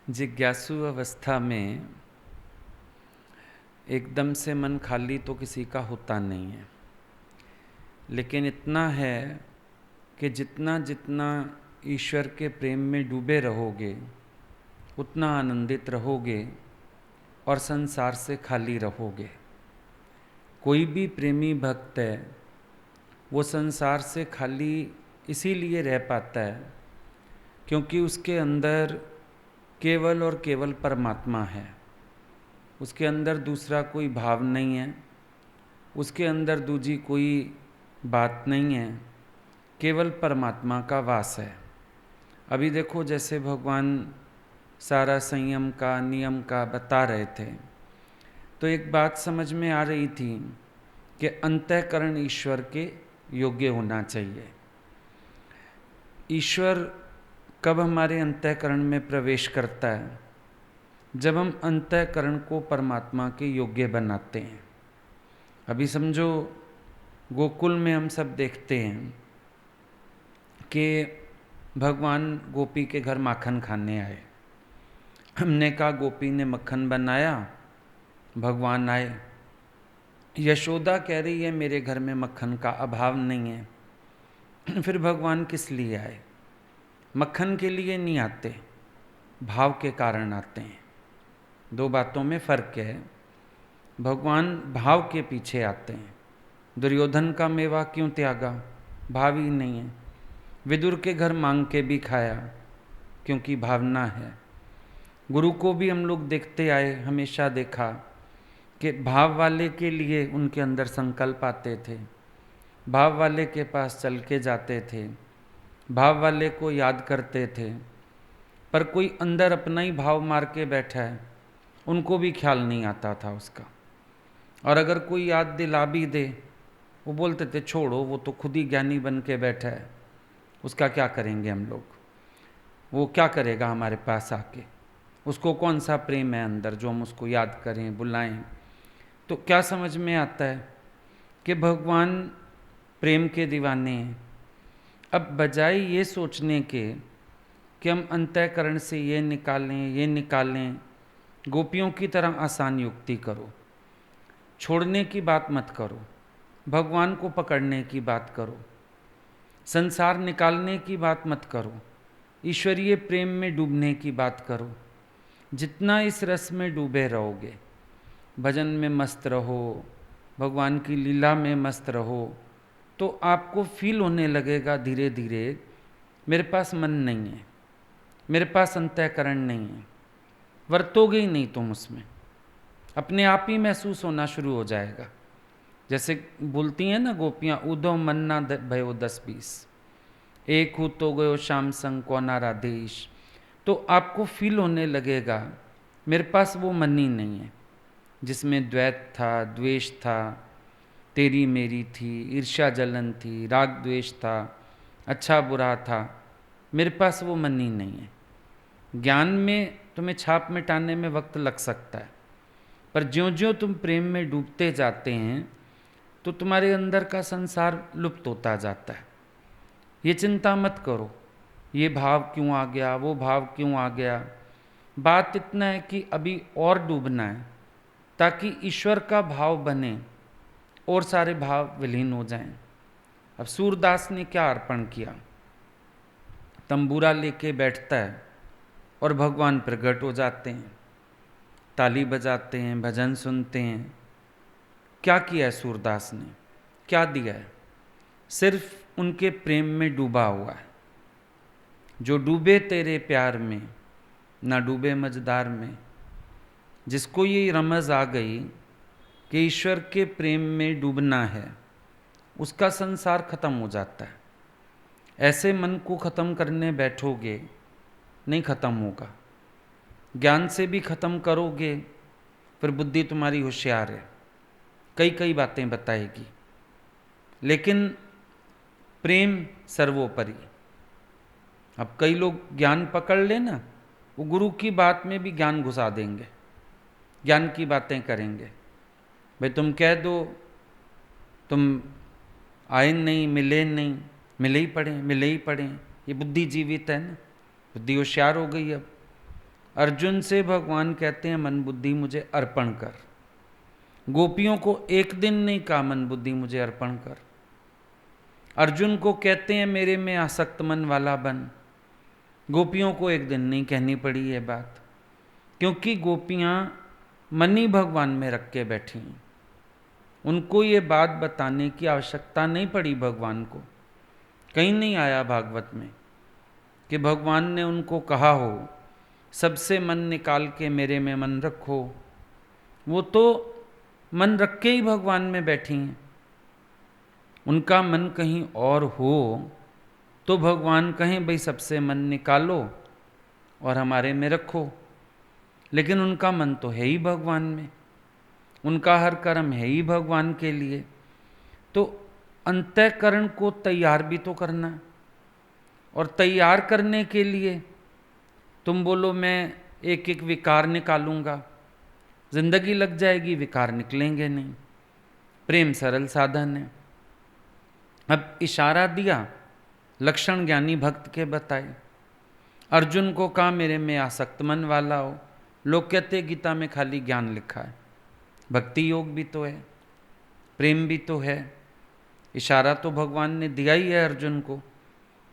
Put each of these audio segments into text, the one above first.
जिज्ञासु अवस्था में एकदम से मन खाली तो किसी का होता नहीं है, लेकिन इतना है कि जितना जितना ईश्वर के प्रेम में डूबे रहोगे उतना आनंदित रहोगे और संसार से खाली रहोगे। कोई भी प्रेमी भक्त है वो संसार से खाली इसीलिए रह पाता है क्योंकि उसके अंदर केवल और केवल परमात्मा है। उसके अंदर दूसरा कोई भाव नहीं है, उसके अंदर दूजी कोई बात नहीं है, केवल परमात्मा का वास है। अभी देखो जैसे भगवान सारा संयम का नियम का बता रहे थे तो एक बात समझ में आ रही थी कि अंतःकरण ईश्वर के योग्य होना चाहिए। ईश्वर कब हमारे अंतःकरण में प्रवेश करता है? जब हम अंतःकरण को परमात्मा के योग्य बनाते हैं। अभी समझो गोकुल में हम सब देखते हैं कि भगवान गोपी के घर माखन खाने आए। हमने कहा गोपी ने मक्खन बनाया, भगवान आए। यशोदा कह रही है मेरे घर में मक्खन का अभाव नहीं है। फिर भगवान किस लिए आए? मक्खन के लिए नहीं आते, भाव के कारण आते हैं। दो बातों में फर्क है। भगवान भाव के पीछे आते हैं। दुर्योधन का मेवा क्यों त्यागा? भाव ही नहीं है। विदुर के घर मांग के भी खाया क्योंकि भावना है। गुरु को भी हम लोग देखते आए, हमेशा देखा कि भाव वाले के लिए उनके अंदर संकल्प आते थे, भाव वाले के पास चल के जाते थे, भाव वाले को याद करते थे। पर कोई अंदर अपना ही भाव मार के बैठा है, उनको भी ख्याल नहीं आता था उसका। और अगर कोई याद दिला भी दे, वो बोलते थे छोड़ो, वो तो खुद ही ज्ञानी बन के बैठा है, उसका क्या करेंगे हम लोग, वो क्या करेगा हमारे पास आके, उसको कौन सा प्रेम है अंदर जो हम उसको याद करें बुलाएं। तो क्या समझ में आता है कि भगवान प्रेम के दीवाने हैं। अब बजाय ये सोचने के कि हम अंतःकरण से ये निकालें, गोपियों की तरह आसान युक्ति करो, छोड़ने की बात मत करो, भगवान को पकड़ने की बात करो, संसार निकालने की बात मत करो, ईश्वरीय प्रेम में डूबने की बात करो। जितना इस रस में डूबे रहोगे, भजन में मस्त रहो, भगवान की लीला में मस्त रहो, तो आपको फील होने लगेगा धीरे धीरे मेरे पास मन नहीं है, मेरे पास अंतःकरण नहीं है। वर्तोगे ही नहीं तुम उसमें, अपने आप ही महसूस होना शुरू हो जाएगा। जैसे बोलती हैं ना गोपियाँ, उदो मन ना भयो 10-20, एक हूँ तो गयो श्याम संग कौना राधेश। तो आपको फील होने लगेगा मेरे पास वो मन ही नहीं है जिसमें द्वैत था, द्वेष था, तेरी मेरी थी, ईर्ष्या जलन थी, राग द्वेष था, अच्छा बुरा था। मेरे पास वो मन ही नहीं है। ज्ञान में तुम्हें छाप मिटाने में वक्त लग सकता है, पर ज्यों ज्यों तुम प्रेम में डूबते जाते हैं तो तुम्हारे अंदर का संसार लुप्त होता जाता है। ये चिंता मत करो ये भाव क्यों आ गया, वो भाव क्यों आ गया। बात इतना है कि अभी और डूबना है ताकि ईश्वर का भाव बने और सारे भाव विलीन हो जाएं। अब सूरदास ने क्या अर्पण किया? तंबूरा लेके बैठता है और भगवान प्रकट हो जाते हैं, ताली बजाते हैं, भजन सुनते हैं। क्या किया है सूरदास ने? क्या दिया है? सिर्फ उनके प्रेम में डूबा हुआ है। जो डूबे तेरे प्यार में ना डूबे मझधार में। जिसको ये रमज आ गई कि ईश्वर के प्रेम में डूबना है, उसका संसार खत्म हो जाता है। ऐसे मन को खत्म करने बैठोगे नहीं खत्म होगा। ज्ञान से भी खत्म करोगे, फिर बुद्धि तुम्हारी होशियार है, कई कई बातें बताएगी, लेकिन प्रेम सर्वोपरि। अब कई लोग ज्ञान पकड़ लेना, वो गुरु की बात में भी ज्ञान घुसा देंगे, ज्ञान की बातें करेंगे। भाई तुम कह दो तुम आए नहीं, मिले नहीं, मिले ही पड़े, ये बुद्धि जीवित है ना, बुद्धि होशियार हो गई अब। अर्जुन से भगवान कहते हैं मन बुद्धि मुझे अर्पण कर। गोपियों को एक दिन नहीं कहा मन बुद्धि मुझे अर्पण कर। अर्जुन को कहते हैं मेरे में आसक्त मन वाला बन। गोपियों को एक दिन नहीं कहनी पड़ी ये बात, क्योंकि गोपियाँ मन ही भगवान में रख के बैठी हैं। उनको ये बात बताने की आवश्यकता नहीं पड़ी भगवान को। कहीं नहीं आया भागवत में कि भगवान ने उनको कहा हो सबसे मन निकाल के मेरे में मन रखो। वो तो मन रख के ही भगवान में बैठी हैं। उनका मन कहीं और हो तो भगवान कहें भाई सबसे मन निकालो और हमारे में रखो, लेकिन उनका मन तो है ही भगवान में, उनका हर कर्म है ही भगवान के लिए। तो अंतःकरण को तैयार भी तो करना, और तैयार करने के लिए तुम बोलो मैं एक एक विकार निकालूंगा, जिंदगी लग जाएगी, विकार निकलेंगे नहीं। प्रेम सरल साधन है। अब इशारा दिया, लक्षण ज्ञानी भक्त के बताए। अर्जुन को कहा मेरे में आसक्त मन वाला हो। लोग कहते गीता में खाली ज्ञान लिखा है, भक्ति योग भी तो है, प्रेम भी तो है। इशारा तो भगवान ने दिया ही है अर्जुन को।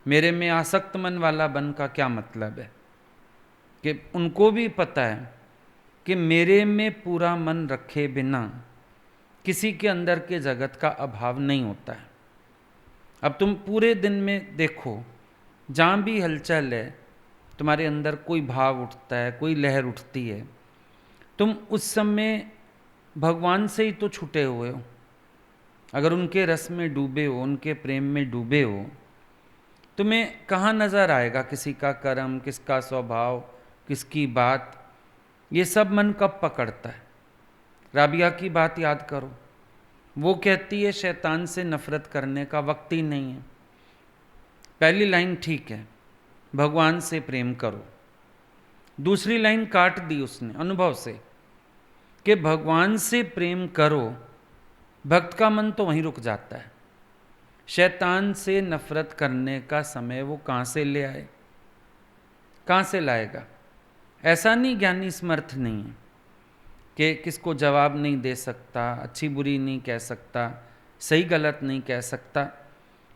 मेरे में आसक्त मन वाला बन का क्या मतलब है कि उनको भी पता है कि मेरे में पूरा मन रखे बिना किसी के अंदर के जगत का अभाव नहीं होता है। अब तुम पूरे दिन में देखो, जहाँ भी हलचल है, तुम्हारे अंदर कोई भाव उठता है, कोई लहर उठती है, तुम उस समय भगवान से ही तो छूटे हुए हो। अगर उनके रस में डूबे हो, उनके प्रेम में डूबे हो, तुम्हें कहाँ नज़र आएगा किसी का कर्म, किसका स्वभाव, किसकी बात? ये सब मन कब पकड़ता है? राबिया की बात याद करो, वो कहती है शैतान से नफरत करने का वक्त ही नहीं है। पहली लाइन ठीक है, भगवान से प्रेम करो। दूसरी लाइन काट दी उसने अनुभव से कि भगवान से प्रेम करो। भक्त का मन तो वहीं रुक जाता है। शैतान से नफरत करने का समय वो कहाँ से ले आए, कहाँ से लाएगा? ऐसा नहीं ज्ञानी समर्थ नहीं है कि किसको जवाब नहीं दे सकता, अच्छी बुरी नहीं कह सकता, सही गलत नहीं कह सकता,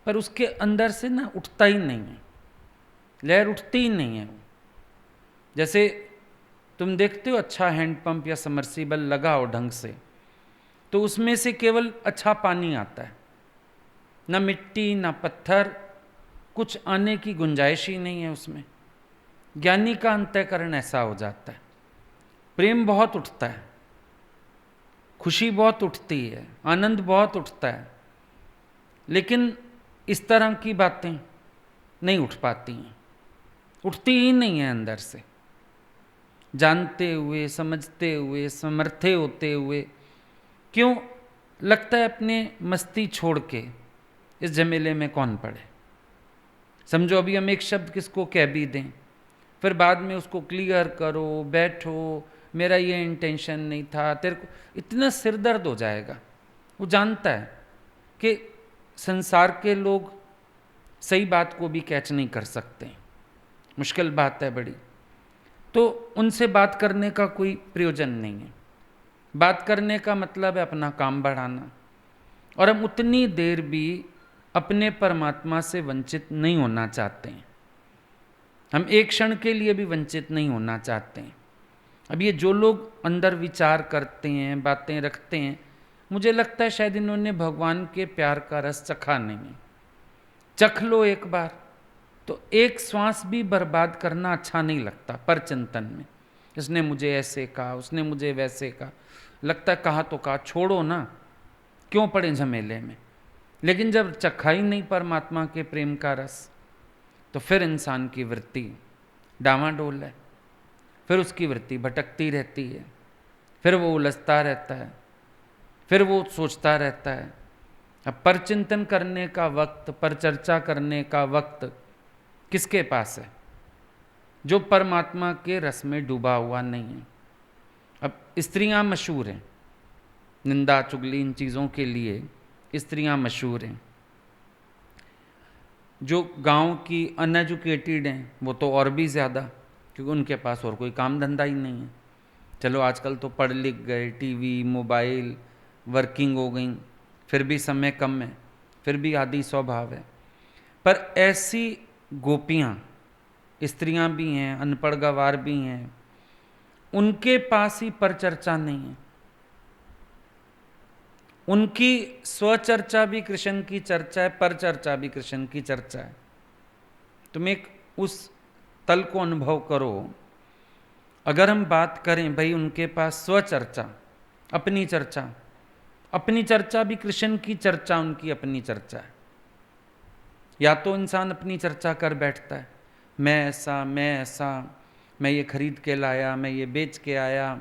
पर उसके अंदर से ना उठता ही नहीं है, लहर उठती ही नहीं है। जैसे तुम देखते हो अच्छा हैंडपंप या समर्सिबल लगाओ ढंग से, तो उसमें से केवल अच्छा पानी आता है, ना मिट्टी ना पत्थर, कुछ आने की गुंजाइश ही नहीं है उसमें। ज्ञानी का अंतःकरण ऐसा हो जाता है। प्रेम बहुत उठता है, खुशी बहुत उठती है, आनंद बहुत उठता है, लेकिन इस तरह की बातें नहीं उठ पाती हैं, उठती ही नहीं है अंदर से। जानते हुए, समझते हुए, समर्थे होते हुए क्यों लगता है अपने मस्ती छोड़ के इस झमेले में कौन पड़े। समझो अभी हम एक शब्द किसको कह भी दें, फिर बाद में उसको क्लियर करो, बैठो, मेरा ये इंटेंशन नहीं था, तेरे को इतना सिर दर्द हो जाएगा। वो जानता है कि संसार के लोग सही बात को भी कैच नहीं कर सकते, मुश्किल बात है बड़ी। तो उनसे बात करने का कोई प्रयोजन नहीं है। बात करने का मतलब है अपना काम बढ़ाना, और हम उतनी देर भी अपने परमात्मा से वंचित नहीं होना चाहते हैं। हम एक क्षण के लिए भी वंचित नहीं होना चाहते हैं। अब ये जो लोग अंदर विचार करते हैं, बातें रखते हैं, मुझे लगता है शायद इन्होंने भगवान के प्यार का रस चखा नहीं है। चख लो एक बार, तो एक श्वास भी बर्बाद करना अच्छा नहीं लगता। पर चिंतन में इसने मुझे ऐसे कहा, उसने मुझे वैसे कहा, लगता है कहा तो कहा, छोड़ो ना, क्यों पड़े झमेले में। लेकिन जब चखा ही नहीं परमात्मा के प्रेम का रस, तो फिर इंसान की वृत्ति डामाडोल है, फिर उसकी वृत्ति भटकती रहती है, फिर वो उलझता रहता है, फिर वो सोचता रहता है। अब पर चिंतन करने का वक्त, पर चर्चा करने का वक्त किसके पास है? जो परमात्मा के रस में डूबा हुआ नहीं है। अब स्त्रियां मशहूर हैं, निंदा चुगली इन चीज़ों के लिए स्त्रियां मशहूर हैं। जो गांव की अनएजुकेटेड हैं वो तो और भी ज़्यादा, क्योंकि उनके पास और कोई काम धंधा ही नहीं है। चलो आजकल तो पढ़ लिख गए, टीवी मोबाइल वर्किंग हो गई, फिर भी समय कम है, फिर भी आदि स्वभाव है। पर ऐसी गोपियाँ, स्त्रियां भी हैं, अनपढ़ गवार भी हैं, उनके पास ही परचर्चा नहीं है। उनकी स्वचर्चा भी कृष्ण की चर्चा है, परचर्चा भी कृष्ण की चर्चा है। तुम एक उस तल को अनुभव करो। अगर हम बात करें भाई उनके पास स्वचर्चा, अपनी चर्चा, अपनी चर्चा भी कृष्ण की चर्चा, उनकी अपनी चर्चा है। या तो इंसान अपनी चर्चा कर बैठता है, मैं ऐसा, मैं ऐसा, मैं ये खरीद के लाया, मैं ये बेच के आया,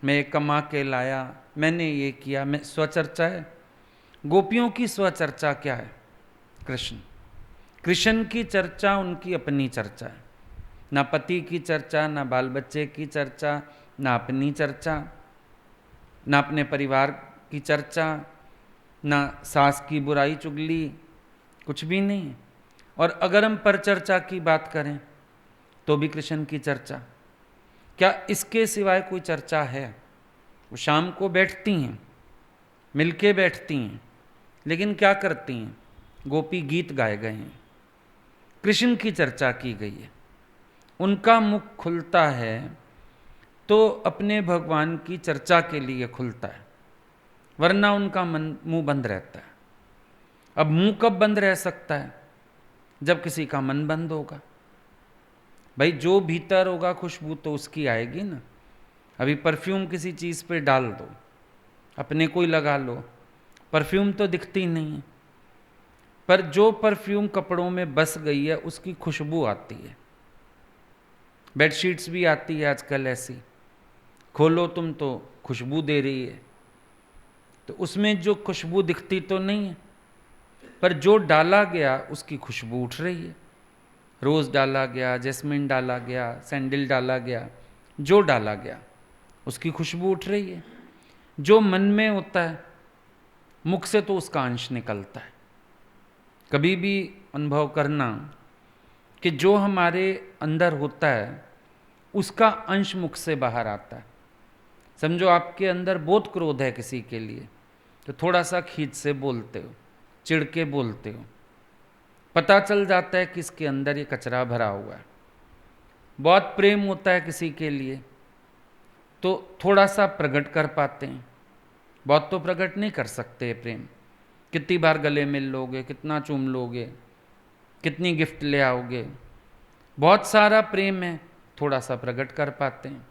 मैं ये कमा के लाया, मैंने ये किया, मैं स्वचर्चा है। गोपियों की स्वचर्चा क्या है? कृष्ण। कृष्ण की चर्चा उनकी अपनी चर्चा है। ना पति की चर्चा, ना बाल बच्चे की चर्चा, ना अपनी चर्चा, ना अपने परिवार की चर्चा, ना सास की बुराई चुगली, कुछ भी नहीं। और अगर हम परचर्चा की बात करें तो भी कृष्ण की चर्चा। क्या इसके सिवाय कोई चर्चा है? वो शाम को बैठती हैं, मिलके बैठती हैं, लेकिन क्या करती हैं? गोपी गीत गाए गए हैं, कृष्ण की चर्चा की गई है। उनका मुख खुलता है तो अपने भगवान की चर्चा के लिए खुलता है, वरना उनका मुंह बंद रहता है। अब मुंह कब बंद रह सकता है? जब किसी का मन बंद होगा। भाई जो भीतर होगा खुशबू तो उसकी आएगी ना। अभी परफ्यूम किसी चीज़ पे डाल दो, अपने कोई लगा लो, परफ्यूम तो दिखती नहीं है, पर जो परफ्यूम कपड़ों में बस गई है उसकी खुशबू आती है। बेडशीट्स भी आती है आजकल ऐसी, खोलो तुम तो खुशबू दे रही है। तो उसमें जो खुशबू दिखती तो नहीं है, पर जो डाला गया उसकी खुशबू उठ रही है। रोज़ डाला गया, जैस्मिन डाला गया, सैंडल डाला गया, जो डाला गया उसकी खुशबू उठ रही है। जो मन में होता है मुख से तो उसका अंश निकलता है। कभी भी अनुभव करना कि जो हमारे अंदर होता है उसका अंश मुख से बाहर आता है। समझो आपके अंदर बहुत क्रोध है किसी के लिए, तो थोड़ा सा खींच से बोलते हो, चिढ़ के बोलते हो, पता चल जाता है कि इसके अंदर ये कचरा भरा हुआ है। बहुत प्रेम होता है किसी के लिए तो थोड़ा सा प्रकट कर पाते हैं, बहुत तो प्रकट नहीं कर सकते प्रेम। कितनी बार गले मिल लोगे, कितना चूम लोगे, कितनी गिफ्ट ले आओगे। बहुत सारा प्रेम है, थोड़ा सा प्रकट कर पाते हैं।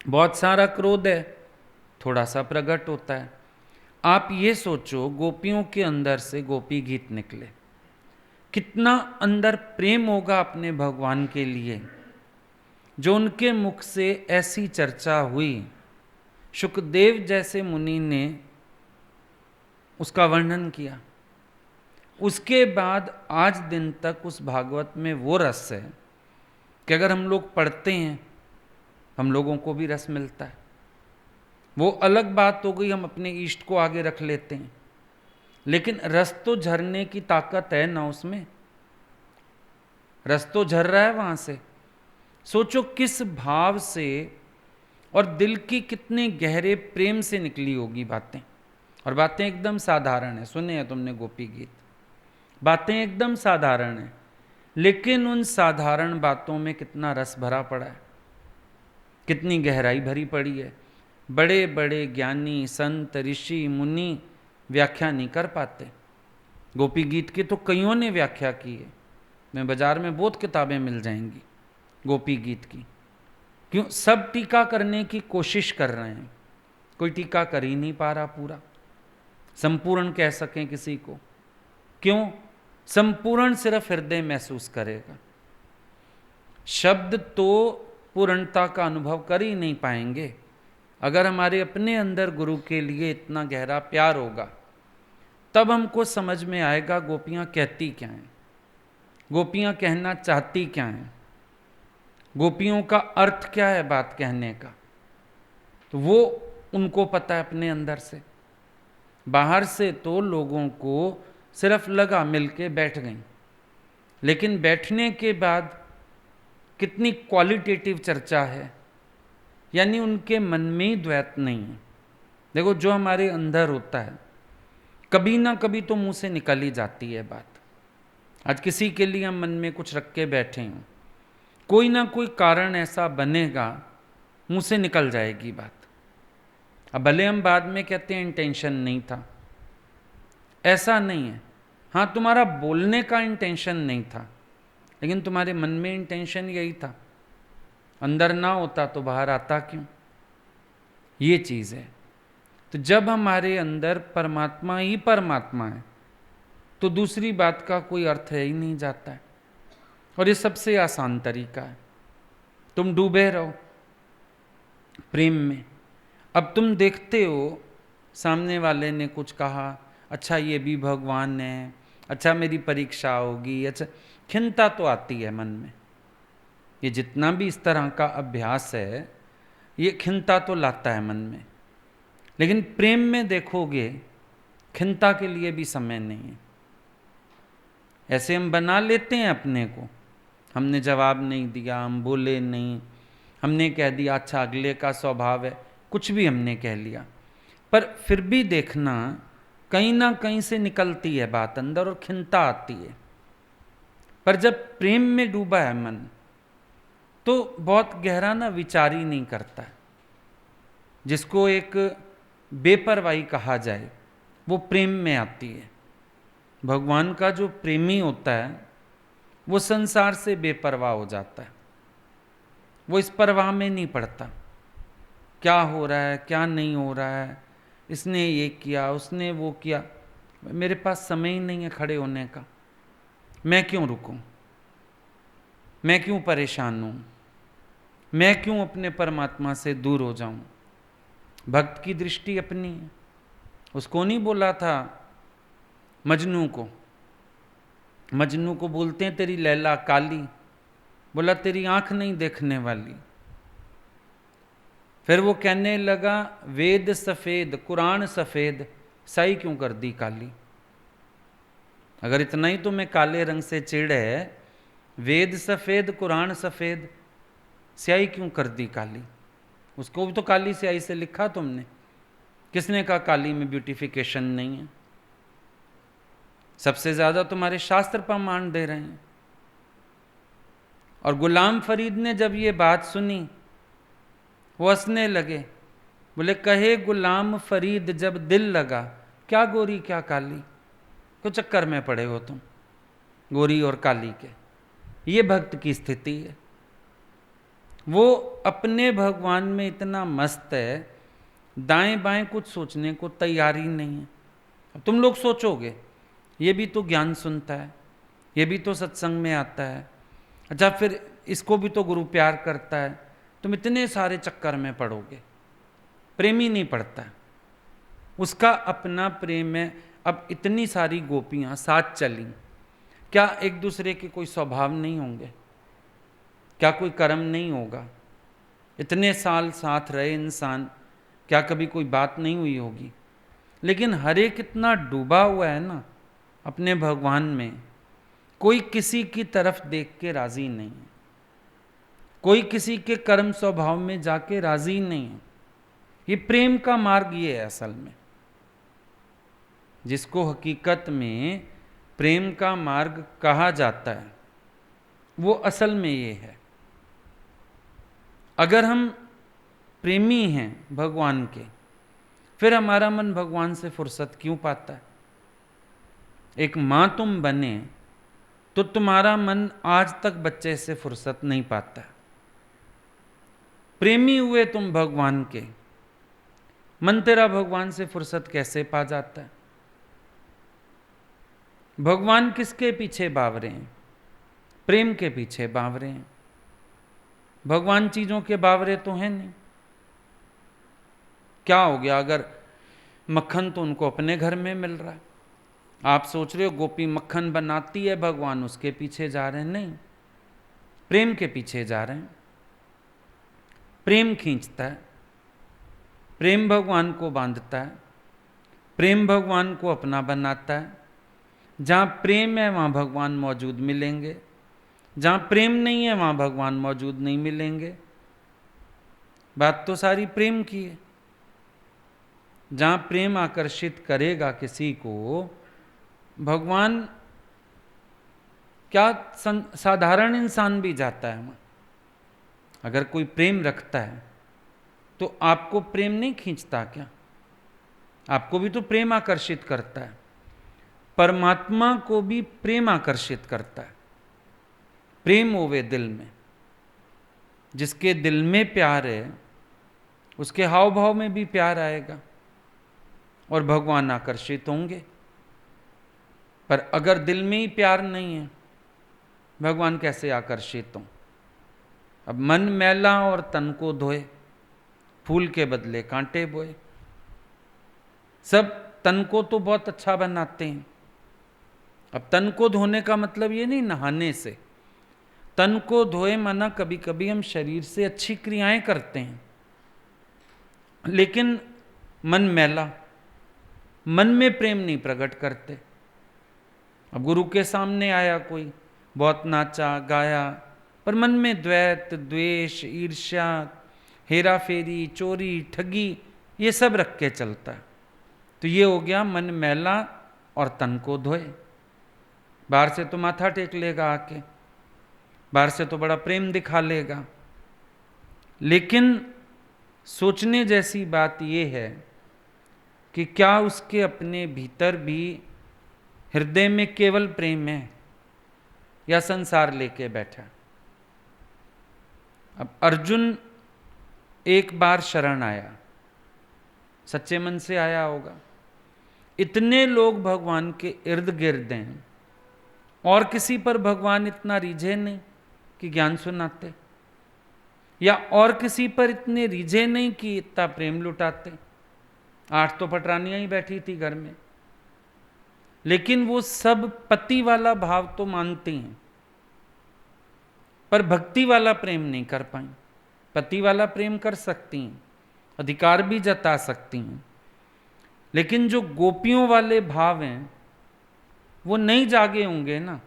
बहुत सारा क्रोध है, थोड़ा सा प्रकट होता है। आप ये सोचो गोपियों के अंदर से गोपी गीत निकले, कितना अंदर प्रेम होगा अपने भगवान के लिए, जो उनके मुख से ऐसी चर्चा हुई। शुकदेव जैसे मुनि ने उसका वर्णन किया। उसके बाद आज दिन तक उस भागवत में वो रस है कि अगर हम लोग पढ़ते हैं हम लोगों को भी रस मिलता है। वो अलग बात हो गई, हम अपने इष्ट को आगे रख लेते हैं, लेकिन रस तो झरने की ताकत है ना उसमें। रस तो झर रहा है वहां से। सोचो किस भाव से और दिल की कितने गहरे प्रेम से निकली होगी बातें। और बातें एकदम साधारण है, सुने हैं तुमने गोपी गीत, बातें एकदम साधारण है, लेकिन उन साधारण बातों में कितना रस भरा पड़ा है, कितनी गहराई भरी पड़ी है। बड़े बड़े ज्ञानी संत ऋषि मुनि व्याख्या नहीं कर पाते। गोपी गीत की तो कईयों ने व्याख्या की है, मैं बाजार में बहुत किताबें मिल जाएंगी गोपी गीत की। क्यों? सब टीका करने की कोशिश कर रहे हैं, कोई टीका कर ही नहीं पा रहा पूरा, संपूर्ण कह सकें किसी को। क्यों? संपूर्ण सिर्फ हृदय महसूस करेगा, शब्द तो पूर्णता का अनुभव कर ही नहीं पाएंगे। अगर हमारे अपने अंदर गुरु के लिए इतना गहरा प्यार होगा तब हमको समझ में आएगा गोपियाँ कहती क्या हैं, गोपियाँ कहना चाहती क्या हैं, गोपियों का अर्थ क्या है बात कहने का। तो वो उनको पता है अपने अंदर से। बाहर से तो लोगों को सिर्फ लगा मिलके बैठ गई, लेकिन बैठने के बाद कितनी क्वालिटेटिव चर्चा है, यानी उनके मन में ही द्वैत नहीं है। देखो, जो हमारे अंदर होता है कभी ना कभी तो मुंह से निकल ही जाती है बात। आज किसी के लिए हम मन में कुछ रख के बैठे हों, कोई ना कोई कारण ऐसा बनेगा, मुंह से निकल जाएगी बात। अब भले हम बाद में कहते हैं इंटेंशन नहीं था, ऐसा नहीं है। हाँ, तुम्हारा बोलने का इंटेंशन नहीं था, लेकिन तुम्हारे मन में इंटेंशन यही था। अंदर ना होता तो बाहर आता क्यों? ये चीज़ है। तो जब हमारे अंदर परमात्मा ही परमात्मा है तो दूसरी बात का कोई अर्थ है ही नहीं जाता है। और ये सबसे आसान तरीका है। तुम डूबे रहो प्रेम में। अब तुम देखते हो सामने वाले ने कुछ कहा, अच्छा ये भी भगवान है, अच्छा मेरी परीक्षा होगी, अच्छा, खिन्नता तो आती है मन में। ये जितना भी इस तरह का अभ्यास है ये खिन्नता तो लाता है मन में। लेकिन प्रेम में देखोगे खिन्नता के लिए भी समय नहीं है। ऐसे हम बना लेते हैं अपने को, हमने जवाब नहीं दिया, हम बोले नहीं, हमने कह दिया अच्छा अगले का स्वभाव है, कुछ भी हमने कह लिया, पर फिर भी देखना कहीं ना कहीं से निकलती है बात अंदर और खिन्नता आती है। पर जब प्रेम में डूबा है मन तो बहुत गहरा ना विचार ही नहीं करता है। जिसको एक बेपरवाही कहा जाए वो प्रेम में आती है। भगवान का जो प्रेमी होता है वो संसार से बेपरवाह हो जाता है। वो इस परवाह में नहीं पड़ता क्या हो रहा है क्या नहीं हो रहा है, इसने ये किया उसने वो किया, मेरे पास समय ही नहीं है खड़े होने का, मैं क्यों रुकूं, मैं क्यों परेशान हूं, मैं क्यों अपने परमात्मा से दूर हो जाऊं। भक्त की दृष्टि अपनी है। उसको नहीं बोला था मजनू को, मजनू को बोलते हैं तेरी लैला काली, बोला तेरी आंख नहीं देखने वाली। फिर वो कहने लगा वेद सफेद कुरान सफेद, साई क्यों कर दी काली। अगर इतना ही तुम्हें काले रंग से चिढ़ है, वेद सफेद कुरान सफेद, स्याही क्यों कर दी काली। उसको भी तो काली स्याही से लिखा तुमने, किसने कहा काली में ब्यूटिफिकेशन नहीं है। सबसे ज्यादा तुम्हारे शास्त्र प्रमाण दे रहे हैं। और गुलाम फरीद ने जब ये बात सुनी वो हंसने लगे, बोले कहे गुलाम फरीद जब दिल लगा, क्या गोरी क्या काली, क्यों चक्कर में पड़े हो तुम गोरी और काली के। ये भक्त की स्थिति है। वो अपने भगवान में इतना मस्त है, दाएं बाएं कुछ सोचने को तैयार ही नहीं है। अब तुम लोग सोचोगे ये भी तो ज्ञान सुनता है, ये भी तो सत्संग में आता है, अच्छा फिर इसको भी तो गुरु प्यार करता है, तुम इतने सारे चक्कर में पड़ोगे। प्रेमी नहीं पड़ता, उसका अपना प्रेम है। अब इतनी सारी गोपियां साथ चली, क्या एक दूसरे के कोई स्वभाव नहीं होंगे, क्या कोई कर्म नहीं होगा। इतने साल साथ रहे इंसान, क्या कभी कोई बात नहीं हुई होगी। लेकिन हर एक इतना डूबा हुआ है ना अपने भगवान में, कोई किसी की तरफ देख के राजी नहीं है, कोई किसी के कर्म स्वभाव में जाके राजी नहीं है। ये प्रेम का मार्ग ये है असल में, जिसको हकीकत में प्रेम का मार्ग कहा जाता है, वो असल में ये है। अगर हम प्रेमी हैं भगवान के, फिर हमारा मन भगवान से फुर्सत क्यों पाता है। एक माँ तुम बने तो तुम्हारा मन आज तक बच्चे से फुर्सत नहीं पाता। प्रेमी हुए तुम भगवान के, मन तेरा भगवान से फुर्सत कैसे पा जाता है। भगवान किसके पीछे बावरे हैं, प्रेम के पीछे बावरे हैं। भगवान चीजों के बावरे तो हैं नहीं। क्या हो गया अगर मक्खन तो उनको अपने घर में मिल रहा है, आप सोच रहे हो गोपी मक्खन बनाती है भगवान उसके पीछे जा रहे हैं, नहीं, प्रेम के पीछे जा रहे हैं। प्रेम खींचता है, प्रेम भगवान को बांधता है, प्रेम भगवान को अपना बनाता है। जहाँ प्रेम है वहाँ भगवान मौजूद मिलेंगे, जहां प्रेम नहीं है वहां भगवान मौजूद नहीं मिलेंगे। बात तो सारी प्रेम की है। जहां प्रेम आकर्षित करेगा किसी को, भगवान क्या साधारण इंसान भी जाता है वहां। अगर कोई प्रेम रखता है तो आपको प्रेम नहीं खींचता क्या? आपको भी तो प्रेम आकर्षित करता है। परमात्मा को भी प्रेम आकर्षित करता है। प्रेम होवे दिल में। जिसके दिल में प्यार है उसके हाव भाव में भी प्यार आएगा और भगवान आकर्षित होंगे। पर अगर दिल में ही प्यार नहीं है, भगवान कैसे आकर्षित हों? अब मन मैला और तन को धोए, फूल के बदले कांटे बोए। सब तन को तो बहुत अच्छा बनाते हैं। अब तन को धोने का मतलब ये नहीं नहाने से। तन को धोए माना कभी कभी हम शरीर से अच्छी क्रियाएं करते हैं, लेकिन मन मैला, मन में प्रेम नहीं प्रकट करते। अब गुरु के सामने आया कोई, बहुत नाचा गाया, पर मन में द्वैत, द्वेष, ईर्ष्या, हेरा फेरी, चोरी, ठगी, ये सब रख के चलता है। तो ये हो गया मन मैला और तन को धोए। बाहर से तो माथा टेक लेगा आके, बाहर से तो बड़ा प्रेम दिखा लेगा, लेकिन सोचने जैसी बात यह है कि क्या उसके अपने भीतर भी हृदय में केवल प्रेम है या संसार लेके बैठा? अब अर्जुन एक बार शरण आया, सच्चे मन से आया होगा। इतने लोग भगवान के इर्द गिर्द हैं और किसी पर भगवान इतना रीझे नहीं कि ज्ञान सुनाते, या और किसी पर इतने रीझे नहीं कि इतना प्रेम लुटाते। 8 तो पटरानियां ही बैठी थी घर में, लेकिन वो सब पति वाला भाव तो मानती हैं पर भक्ति वाला प्रेम नहीं कर पाई। पति वाला प्रेम कर सकती हैं, अधिकार भी जता सकती हैं, लेकिन जो गोपियों वाले भाव हैं वो नहीं जागे होंगे ना,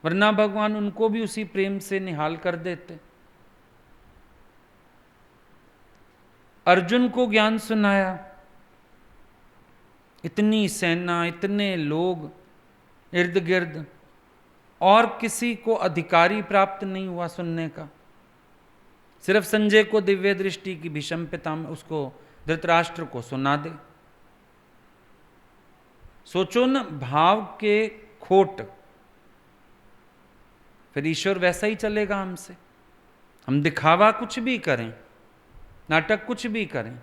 वरना भगवान उनको भी उसी प्रेम से निहाल कर देते। अर्जुन को ज्ञान सुनाया, इतनी सेना, इतने लोग इर्द गिर्द, और किसी को अधिकारी प्राप्त नहीं हुआ सुनने का। सिर्फ संजय को दिव्य दृष्टि की भीष्म पितामह उसको धृतराष्ट्र को सुना दे। सोचो ना, भाव के खोट, फिर ईश्वर वैसा ही चलेगा हमसे। हम दिखावा कुछ भी करें, नाटक कुछ भी करें।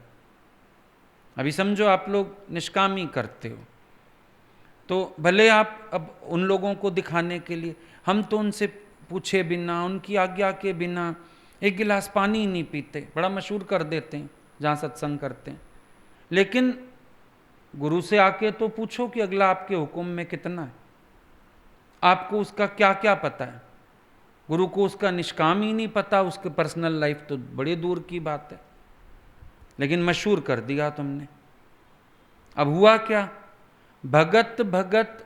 अभी समझो आप लोग निष्कामी करते हो, तो भले आप अब उन लोगों को दिखाने के लिए, हम तो उनसे पूछे बिना, उनकी आज्ञा के बिना एक गिलास पानी ही नहीं पीते, बड़ा मशहूर कर देते हैं जहाँ सत्संग करते हैं। लेकिन गुरु से आके तो पूछो कि अगला आपके हुक्म में कितना है, आपको उसका क्या क्या पता है। गुरु को उसका निष्काम ही नहीं पता, उसके पर्सनल लाइफ तो बड़े दूर की बात है, लेकिन मशहूर कर दिया तुमने। अब हुआ क्या? भगत भगत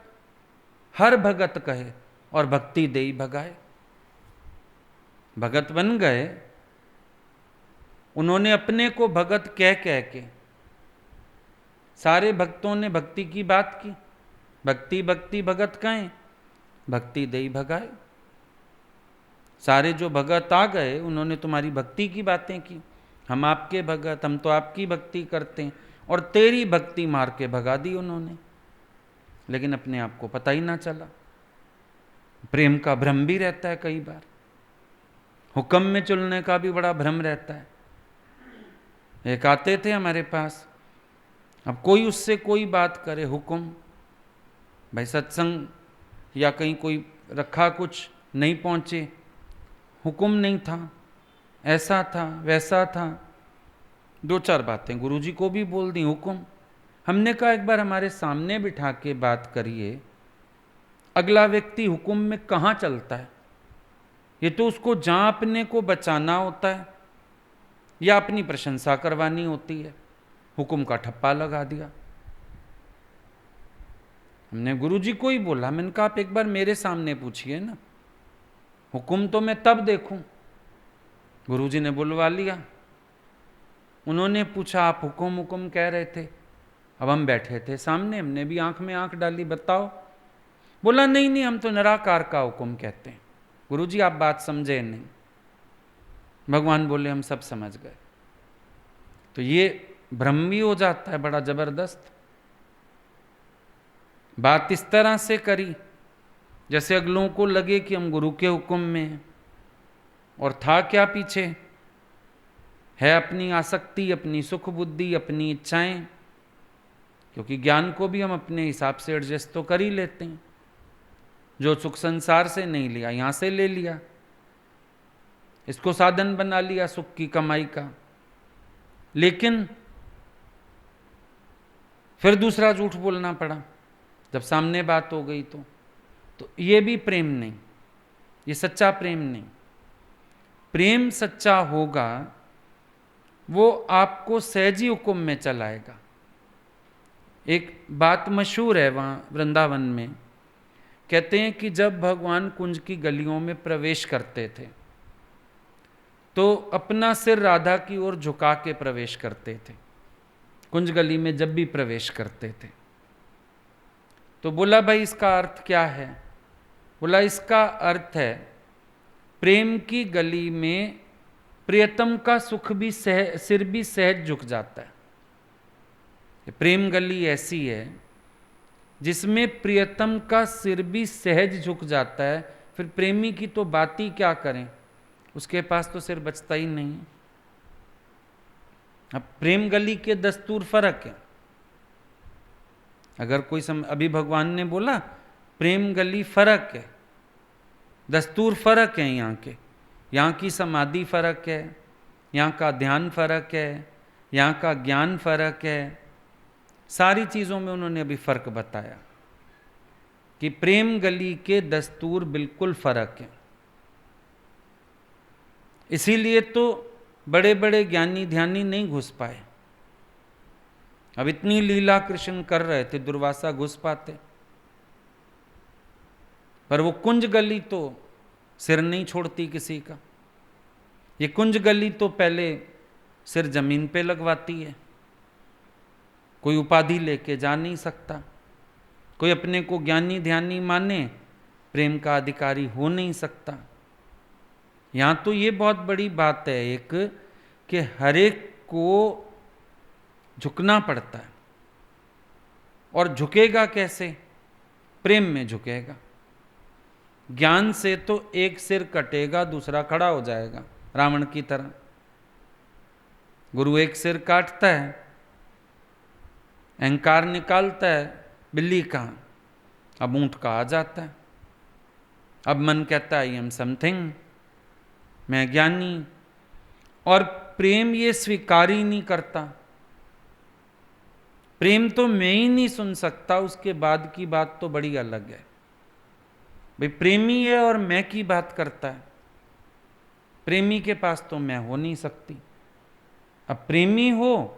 हर भगत कहे और भक्ति देई भगाए। भगत बन गए, उन्होंने अपने को भगत कह कह के, सारे भक्तों ने भक्ति की बात की, भक्ति भक्ति भगत कहें, भक्ति देई भगाए। सारे जो भगत आ गए उन्होंने तुम्हारी भक्ति की बातें की, हम आपके भगत, हम तो आपकी भक्ति करते हैं, और तेरी भक्ति मार के भगा दी उन्होंने। लेकिन अपने आप को पता ही ना चला। प्रेम का भ्रम भी रहता है कई बार, हुक्म में चलने का भी बड़ा भ्रम रहता है। एक आते थे हमारे पास, अब कोई उससे कोई बात करे, हुक्म, भाई सत्संग या कहीं कोई रखा, कुछ नहीं पहुंचे, हुक्म नहीं था, ऐसा था वैसा था, 2-4 बातें गुरुजी को भी बोल दी, हुक्म। हमने कहा एक बार हमारे सामने बिठा के बात करिए, अगला व्यक्ति हुक्म में कहाँ चलता है। ये तो उसको जहाँ अपने को बचाना होता है या अपनी प्रशंसा करवानी होती है, हुक्म का ठप्पा लगा दिया। हमने गुरुजी को ही बोला, मैंने कहा आप एक बार मेरे सामने पूछिए ना, हुक्म तो मैं तब देखूं। गुरुजी ने बुलवा लिया। उन्होंने पूछा, आप हुक्म कह रहे थे? अब हम बैठे थे सामने, हमने भी आंख में आंख डाली, बताओ। बोला, नहीं नहीं, हम तो निराकार का हुक्म कहते हैं। गुरुजी आप बात समझे नहीं। भगवान बोले, हम सब समझ गए। तो ये भ्रम भी हो जाता है बड़ा जबरदस्त। बात इस तरह से करी जैसे अगलों को लगे कि हम गुरु के हुक्म में हैं, और था क्या पीछे? है अपनी आसक्ति, अपनी सुख बुद्धि, अपनी इच्छाएं। क्योंकि ज्ञान को भी हम अपने हिसाब से एडजस्ट तो कर ही लेते हैं। जो सुख संसार से नहीं लिया, यहां से ले लिया, इसको साधन बना लिया सुख की कमाई का। लेकिन फिर दूसरा झूठ बोलना पड़ा जब सामने बात हो गई। तो ये भी प्रेम नहीं, ये सच्चा प्रेम नहीं। प्रेम सच्चा होगा वो आपको सहजी हुक्म में चलाएगा। एक बात मशहूर है वहाँ वृंदावन में, कहते हैं कि जब भगवान कुंज की गलियों में प्रवेश करते थे तो अपना सिर राधा की ओर झुका के प्रवेश करते थे। कुंज गली में जब भी प्रवेश करते थे तो बोला, भाई इसका अर्थ क्या है? बोला, इसका अर्थ है प्रेम की गली में प्रियतम का सुख भी सिर भी सहज झुक जाता है। प्रेम गली ऐसी है जिसमें प्रियतम का सिर भी सहज झुक जाता है। फिर प्रेमी की तो बात ही क्या करें, उसके पास तो सिर बचता ही नहीं है। अब प्रेम गली के दस्तूर फर्क है। अगर कोई अभी भगवान ने बोला प्रेम गली फर्क है, दस्तूर फर्क है। यहाँ की समाधि फर्क है, यहाँ का ध्यान फर्क है, यहाँ का ज्ञान फर्क है। सारी चीज़ों में उन्होंने अभी फर्क बताया कि प्रेम गली के दस्तूर बिल्कुल फर्क है। इसीलिए तो बड़े बड़े ज्ञानी ध्यानी नहीं घुस पाए। अब इतनी लीला कृष्ण कर रहे थे, दुर्वासा घुस पाते, पर वो कुंज गली तो सिर नहीं छोड़ती किसी का। ये कुंज गली तो पहले सिर जमीन पे लगवाती है। कोई उपाधि लेके जा नहीं सकता, कोई अपने को ज्ञानी ध्यानी माने प्रेम का अधिकारी हो नहीं सकता। यहां तो ये बहुत बड़ी बात है एक, कि हर एक को झुकना पड़ता है। और झुकेगा कैसे? प्रेम में झुकेगा। ज्ञान से तो एक सिर कटेगा, दूसरा खड़ा हो जाएगा, रावण की तरह। गुरु एक सिर काटता है, अहंकार निकालता है, बिल्ली कहाँ, अब ऊंट का आ जाता है। अब मन कहता है आई एम समथिंग, मैं ज्ञानी। और प्रेम ये स्वीकार ही नहीं करता। प्रेम तो मैं ही नहीं सुन सकता, उसके बाद की बात तो बड़ी अलग है। भाई प्रेमी है और मैं की बात करता है, प्रेमी के पास तो मैं हो नहीं सकती। अब प्रेमी हो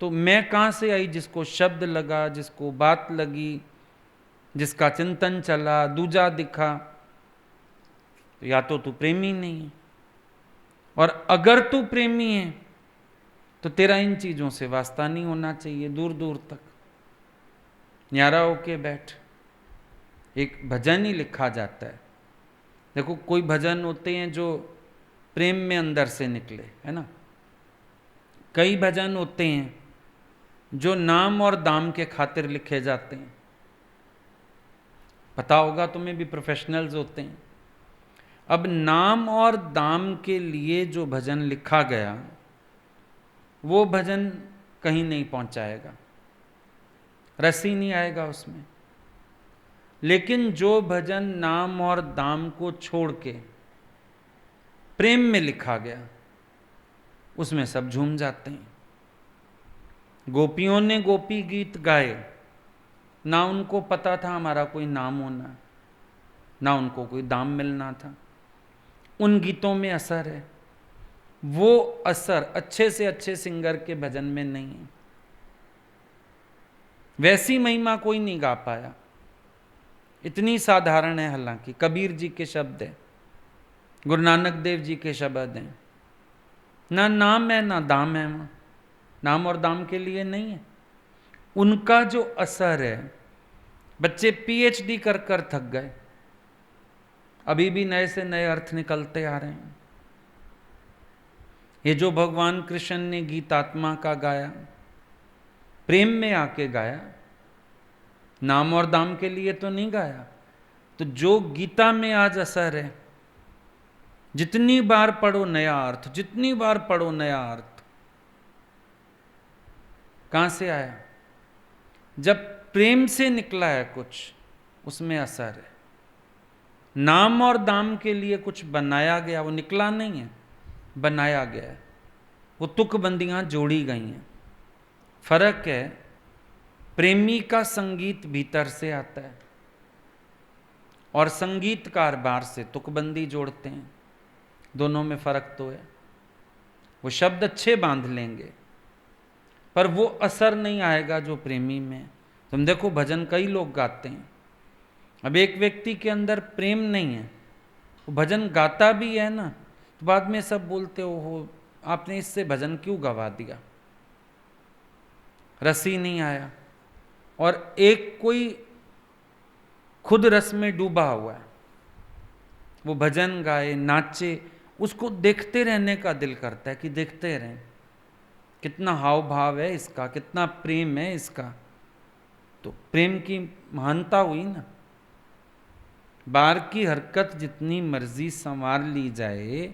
तो मैं कहाँ से आई, जिसको शब्द लगा, जिसको बात लगी, जिसका चिंतन चला, दूजा दिखा, तो या तो तू प्रेमी नहीं है। और अगर तू प्रेमी है तो तेरा इन चीजों से वास्ता नहीं होना चाहिए दूर दूर तक। न्यारा होके बैठ। एक भजन ही लिखा जाता है। देखो कोई भजन होते हैं जो प्रेम में अंदर से निकले, है ना। कई भजन होते हैं जो नाम और दाम के खातिर लिखे जाते हैं। पता होगा तुम्हें भी, प्रोफेशनल्स होते हैं। अब नाम और दाम के लिए जो भजन लिखा गया वो भजन कहीं नहीं पहुंचाएगा, रस ही नहीं आएगा उसमें। लेकिन जो भजन नाम और दाम को छोड़ के प्रेम में लिखा गया, उसमें सब झूम जाते हैं। गोपियों ने गोपी गीत गाए, ना उनको पता था हमारा कोई नाम होना, ना उनको कोई दाम मिलना था। उन गीतों में असर है, वो असर अच्छे से अच्छे सिंगर के भजन में नहीं है। वैसी महिमा कोई नहीं गा पाया। इतनी साधारण है, हालांकि कबीर जी के शब्द हैं, गुरु नानक देव जी के शब्द हैं। ना नाम है ना दाम है, वहाँ नाम और दाम के लिए नहीं है। उनका जो असर है, बच्चे पीएचडी कर कर थक गए, अभी भी नए से नए अर्थ निकलते आ रहे हैं। ये जो भगवान कृष्ण ने गीतात्मा का गाया, प्रेम में आके गाया, नाम और दाम के लिए तो नहीं गाया। तो जो गीता में आज असर है, जितनी बार पढ़ो नया अर्थ, जितनी बार पढ़ो नया अर्थ, कहां से आया? जब प्रेम से निकला है कुछ, उसमें असर है। नाम और दाम के लिए कुछ बनाया गया, वो निकला नहीं है, बनाया गया है। वो तुकबंदियां जोड़ी गई हैं। फर्क है, प्रेमी का संगीत भीतर से आता है और संगीतकार बाहर से तुकबंदी जोड़ते हैं। दोनों में फर्क तो है। वो शब्द अच्छे बांध लेंगे पर वो असर नहीं आएगा जो प्रेमी में। तुम देखो, भजन कई लोग गाते हैं, अब एक व्यक्ति के अंदर प्रेम नहीं है, वो भजन गाता भी है ना, तो बाद में सब बोलते हो आपने इससे भजन क्यों गवा दिया, रस ही नहीं आया। और एक कोई खुद रस में डूबा हुआ है, वो भजन गाए, नाचे, उसको देखते रहने का दिल करता है कि देखते रहें, कितना हाव भाव है इसका, कितना प्रेम है इसका। तो प्रेम की महानता हुई ना। बाहर की हरकत जितनी मर्जी संवार ली जाए,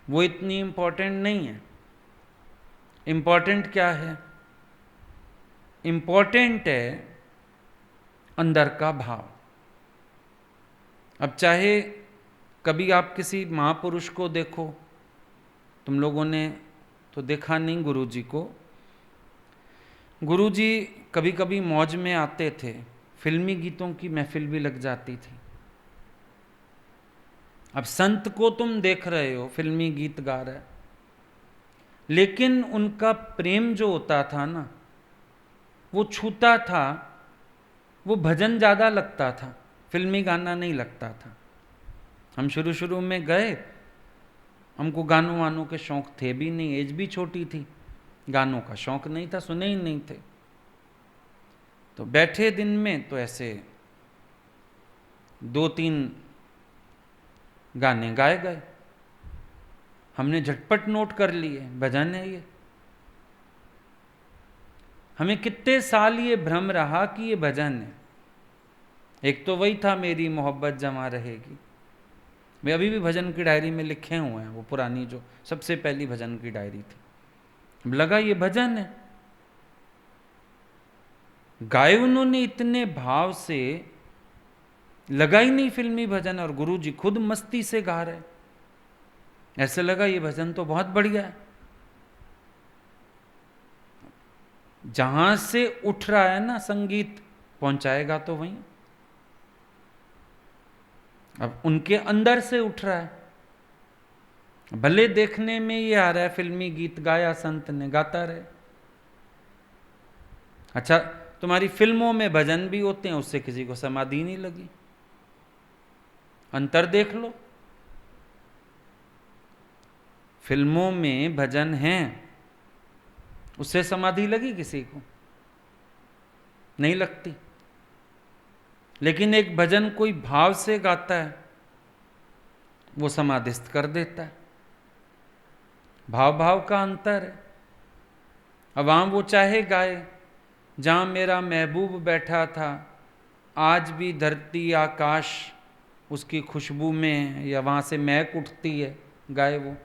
वो इतनी इंपॉर्टेंट नहीं है। इंपॉर्टेंट क्या है? इंपॉर्टेंट है अंदर का भाव। अब चाहे कभी आप किसी महापुरुष को देखो, तुम लोगों ने तो देखा नहीं गुरु जी को, गुरु जी कभी कभी मौज में आते थे, फिल्मी गीतों की महफिल भी लग जाती थी। अब संत को तुम देख रहे हो फिल्मी गीत गा रहा है, लेकिन उनका प्रेम जो होता था ना, वो छूता था, वो भजन ज़्यादा लगता था, फिल्मी गाना नहीं लगता था। हम शुरू शुरू में गए, हमको गानों वानों के शौक थे भी नहीं, एज भी छोटी थी, गानों का शौक नहीं था, सुने ही नहीं थे। तो बैठे दिन में तो ऐसे 2-3 गाने गाए गए, हमने झटपट नोट कर लिए भजन है ये। हमें कितने साल ये भ्रम रहा कि ये भजन है। एक तो वही था, मेरी मोहब्बत जमा रहेगी, मैं अभी भी भजन की डायरी में लिखे हुए हैं, वो पुरानी जो सबसे पहली भजन की डायरी थी। लगा ये भजन है, गाए उन्होंने इतने भाव से, लगा ही नहीं फिल्मी भजन, और गुरु जी खुद मस्ती से गा रहे, ऐसे लगा ये भजन तो बहुत बढ़िया है। जहां से उठ रहा है ना संगीत, पहुंचाएगा तो वहीं। अब उनके अंदर से उठ रहा है, भले देखने में ये आ रहा है फिल्मी गीत गाया संत ने, गाता रहे। अच्छा, तुम्हारी फिल्मों में भजन भी होते हैं, उससे किसी को समाधि नहीं लगी। अंतर देख लो, फिल्मों में भजन हैं, उससे समाधि लगी किसी को? नहीं लगती। लेकिन एक भजन कोई भाव से गाता है, वो समाधिस्थ कर देता है। भाव भाव का अंतर है। अब वहां वो चाहे गाए, जहां मेरा महबूब बैठा था, आज भी धरती आकाश उसकी खुशबू में है, या वहां से महक उठती है, गाए वो।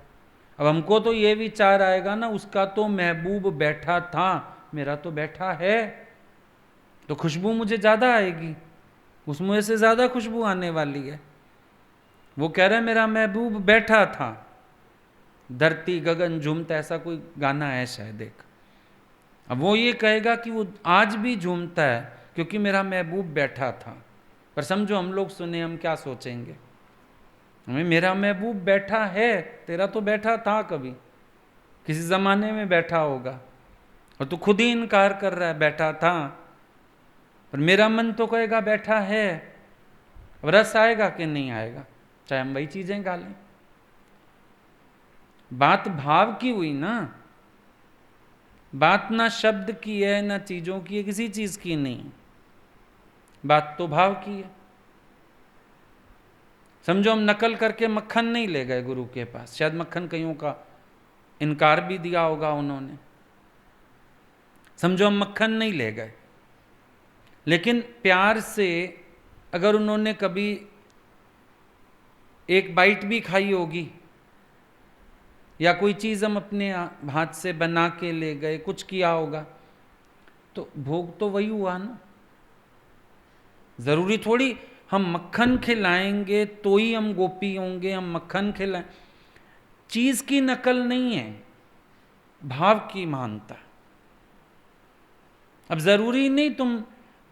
अब हमको तो ये विचार आएगा ना, उसका तो महबूब बैठा था, मेरा तो बैठा है, तो खुशबू मुझे ज़्यादा आएगी, उस मुँह से ज़्यादा खुशबू आने वाली है। वो कह रहा है मेरा महबूब बैठा था, धरती गगन झूमता, ऐसा कोई गाना है शायद एक। अब वो ये कहेगा कि वो आज भी झूमता है क्योंकि मेरा महबूब बैठा था। पर समझो हम लोग सुने, हम क्या सोचेंगे? हमें मेरा महबूब बैठा है, तेरा तो बैठा था, कभी किसी ज़माने में बैठा होगा, और तू खुद ही इनकार कर रहा है बैठा था। पर मेरा मन तो कहेगा बैठा है। अब रस आएगा कि नहीं आएगा, चाहे हम वही चीजें खा लें। बात भाव की हुई ना, बात ना शब्द की है ना चीजों की है, किसी चीज की नहीं, बात तो भाव की है। समझो हम नकल करके मक्खन नहीं ले गए गुरु के पास, शायद मक्खन कईयों का इनकार भी दिया होगा उन्होंने। समझो हम मक्खन नहीं ले गए, लेकिन प्यार से अगर उन्होंने कभी एक बाइट भी खाई होगी, या कोई चीज हम अपने हाथ से बना के ले गए, कुछ किया होगा, तो भोग तो वही हुआ ना। जरूरी थोड़ी हम मक्खन खिलाएंगे तो ही हम गोपी होंगे, हम मक्खन खिलाएं, चीज की नकल नहीं है, भाव की महानता। अब जरूरी नहीं तुम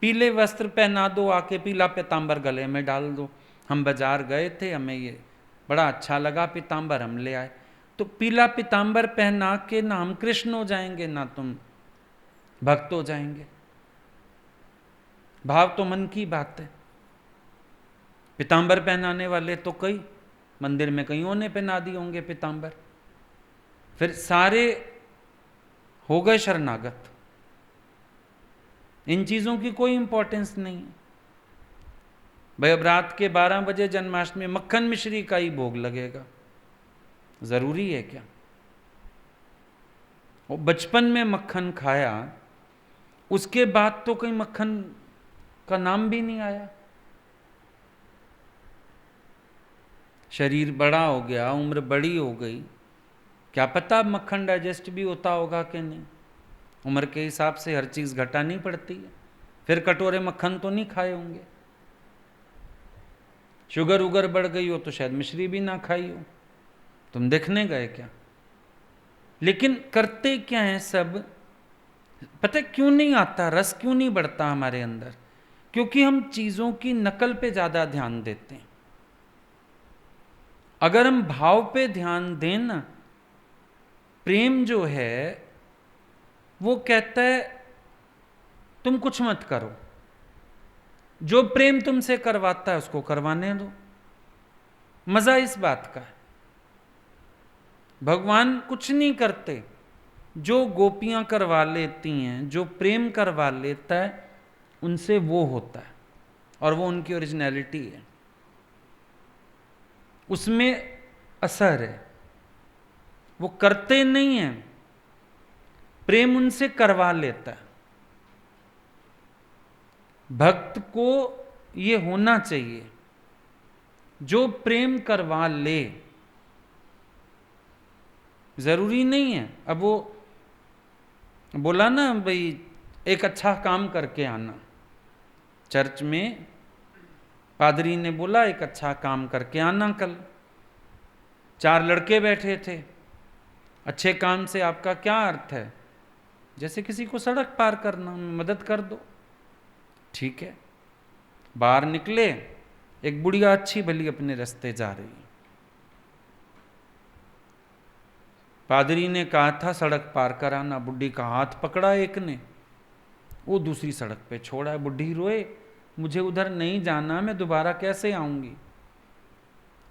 पीले वस्त्र पहना दो, आके पीला पीतांबर गले में डाल दो। हम बाजार गए थे, हमें ये बड़ा अच्छा लगा पीतांबर, हम ले आए, तो पीला पीतांबर पहना के ना हम कृष्ण हो जाएंगे ना तुम भक्त हो जाएंगे। भाव तो मन की बात है। पीतांबर पहनाने वाले तो कई मंदिर में कईयों ने पहना दिए होंगे पीतांबर, फिर सारे हो गए शरणागत। इन चीजों की कोई इंपॉर्टेंस नहीं है भाई। अब रात के 12 बजे जन्माष्टमी मक्खन मिश्री का ही भोग लगेगा, जरूरी है क्या? वो बचपन में मक्खन खाया, उसके बाद तो कहीं मक्खन का नाम भी नहीं आया। शरीर बड़ा हो गया, उम्र बड़ी हो गई, क्या पता मक्खन डाइजेस्ट भी होता होगा कि नहीं। उम्र के हिसाब से हर चीज घटानी पड़ती है। फिर कटोरे मक्खन तो नहीं खाए होंगे। शुगर उगर बढ़ गई हो तो शायद मिश्री भी ना खाई हो। तुम देखने गए क्या? लेकिन करते क्या है सब, पता क्यों नहीं आता, रस क्यों नहीं बढ़ता हमारे अंदर? क्योंकि हम चीजों की नकल पे ज्यादा ध्यान देते हैं। अगर हम भाव पे ध्यान दें ना, प्रेम जो है वो कहता है तुम कुछ मत करो, जो प्रेम तुमसे करवाता है उसको करवाने दो। मजा इस बात का है। भगवान कुछ नहीं करते, जो गोपियां करवा लेती हैं, जो प्रेम करवा लेता है उनसे वो होता है, और वो उनकी ओरिजिनलिटी है, उसमें असर है। वो करते नहीं हैं, प्रेम उनसे करवा लेता है। भक्त को ये होना चाहिए, जो प्रेम करवा ले। जरूरी नहीं है, अब वो बोला ना भाई एक अच्छा काम करके आना, चर्च में पादरी ने बोला एक अच्छा काम करके आना कल। 4 लड़के बैठे थे। अच्छे काम से आपका क्या अर्थ है? जैसे किसी को सड़क पार करना, मदद कर दो। ठीक है, बाहर निकले, एक बुढ़िया अच्छी भली अपने रास्ते जा रही। पादरी ने कहा था सड़क पार कराना, बुढ़ी का हाथ पकड़ा एक ने, वो दूसरी सड़क पे छोड़ा। बुढ़ी रोए, मुझे उधर नहीं जाना, मैं दोबारा कैसे आऊंगी?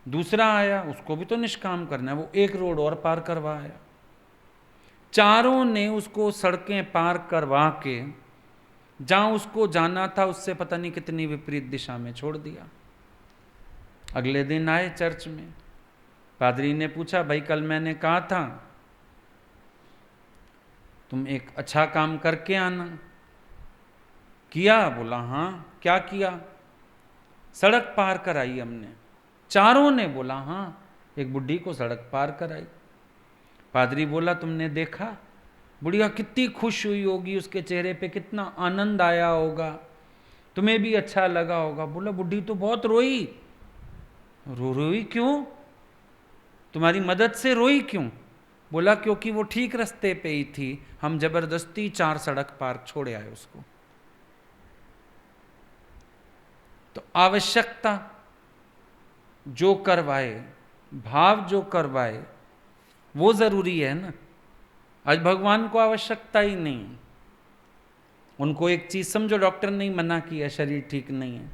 दूसरा आया, उसको भी तो निष्काम करना है, वो एक रोड और पार करवाया। चारों ने उसको सड़कें पार करवा के जहां उसको जाना था उससे पता नहीं कितनी विपरीत दिशा में छोड़ दिया। अगले दिन आए चर्च में, पादरी ने पूछा भाई कल मैंने कहा था तुम एक अच्छा काम करके आना, किया? बोला हाँ। क्या किया? सड़क पार कराई हमने। चारों ने बोला हाँ, एक बुढ़ी को सड़क पार कराई। पादरी बोला तुमने देखा बुढ़िया कितनी खुश हुई होगी, उसके चेहरे पे कितना आनंद आया होगा, तुम्हें भी अच्छा लगा होगा। बोला बुढ़ी तो बहुत रोई। रोई क्यों? तुम्हारी मदद से रोई क्यों? बोला क्योंकि वो ठीक रास्ते पे ही थी, हम जबरदस्ती 4 सड़क पार छोड़े आए उसको। तो आवश्यकता जो करवाए, भाव जो करवाए, वो जरूरी है ना। आज भगवान को आवश्यकता ही नहीं। उनको एक चीज समझो, डॉक्टर ने मना किया शरीर ठीक नहीं है,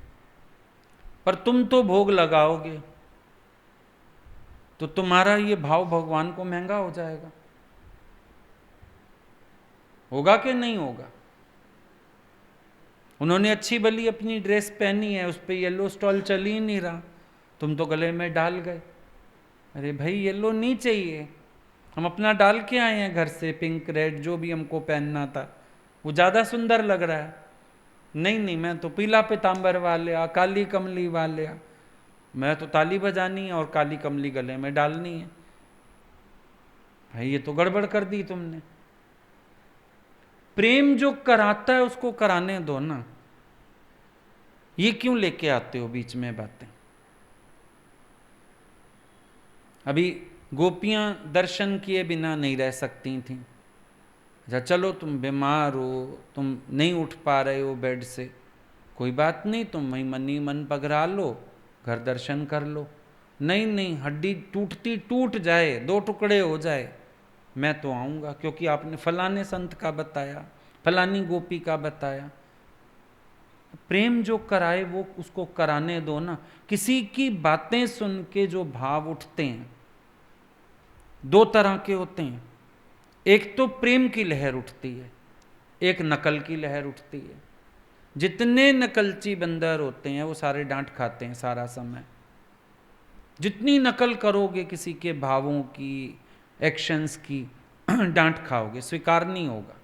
पर तुम तो भोग लगाओगे, तो तुम्हारा ये भाव भगवान को महंगा हो जाएगा। होगा कि नहीं होगा? उन्होंने अच्छी भली अपनी ड्रेस पहनी है, उस पर येलो स्टॉल चल ही नहीं रहा, तुम तो गले में डाल गए। अरे भाई येलो नहीं चाहिए, हम अपना डाल के आए हैं घर से, पिंक रेड जो भी हमको पहनना था, वो ज़्यादा सुंदर लग रहा है। नहीं नहीं, मैं तो पीला पीताम्बर वाले, काली कमली वाले, मैं तो ताली बजानी है और काली कमली गले में डालनी है। भाई ये तो गड़बड़ कर दी तुमने। प्रेम जो कराता है उसको कराने दो ना, ये क्यों लेके आते हो बीच में बातें? अभी गोपियां दर्शन किए बिना नहीं रह सकती थीं। अच्छा चलो तुम बीमार हो, तुम नहीं उठ पा रहे हो बेड से, कोई बात नहीं, तुम वहीं मनी मन पगरा लो, घर दर्शन कर लो। नहीं नहीं, हड्डी टूटती टूट जाए, 2 टुकड़े हो जाए, मैं तो आऊँगा, क्योंकि आपने फलाने संत का बताया, फलानी गोपी का बताया। प्रेम जो कराए वो उसको कराने दो ना। किसी की बातें सुन के जो भाव उठते हैं 2 तरह के होते हैं। एक तो प्रेम की लहर उठती है, एक नकल की लहर उठती है। जितने नकलची बंदर होते हैं वो सारे डांट खाते हैं सारा समय। जितनी नकल करोगे किसी के भावों की, एक्शंस की, डांट खाओगे, स्वीकार नहीं होगा।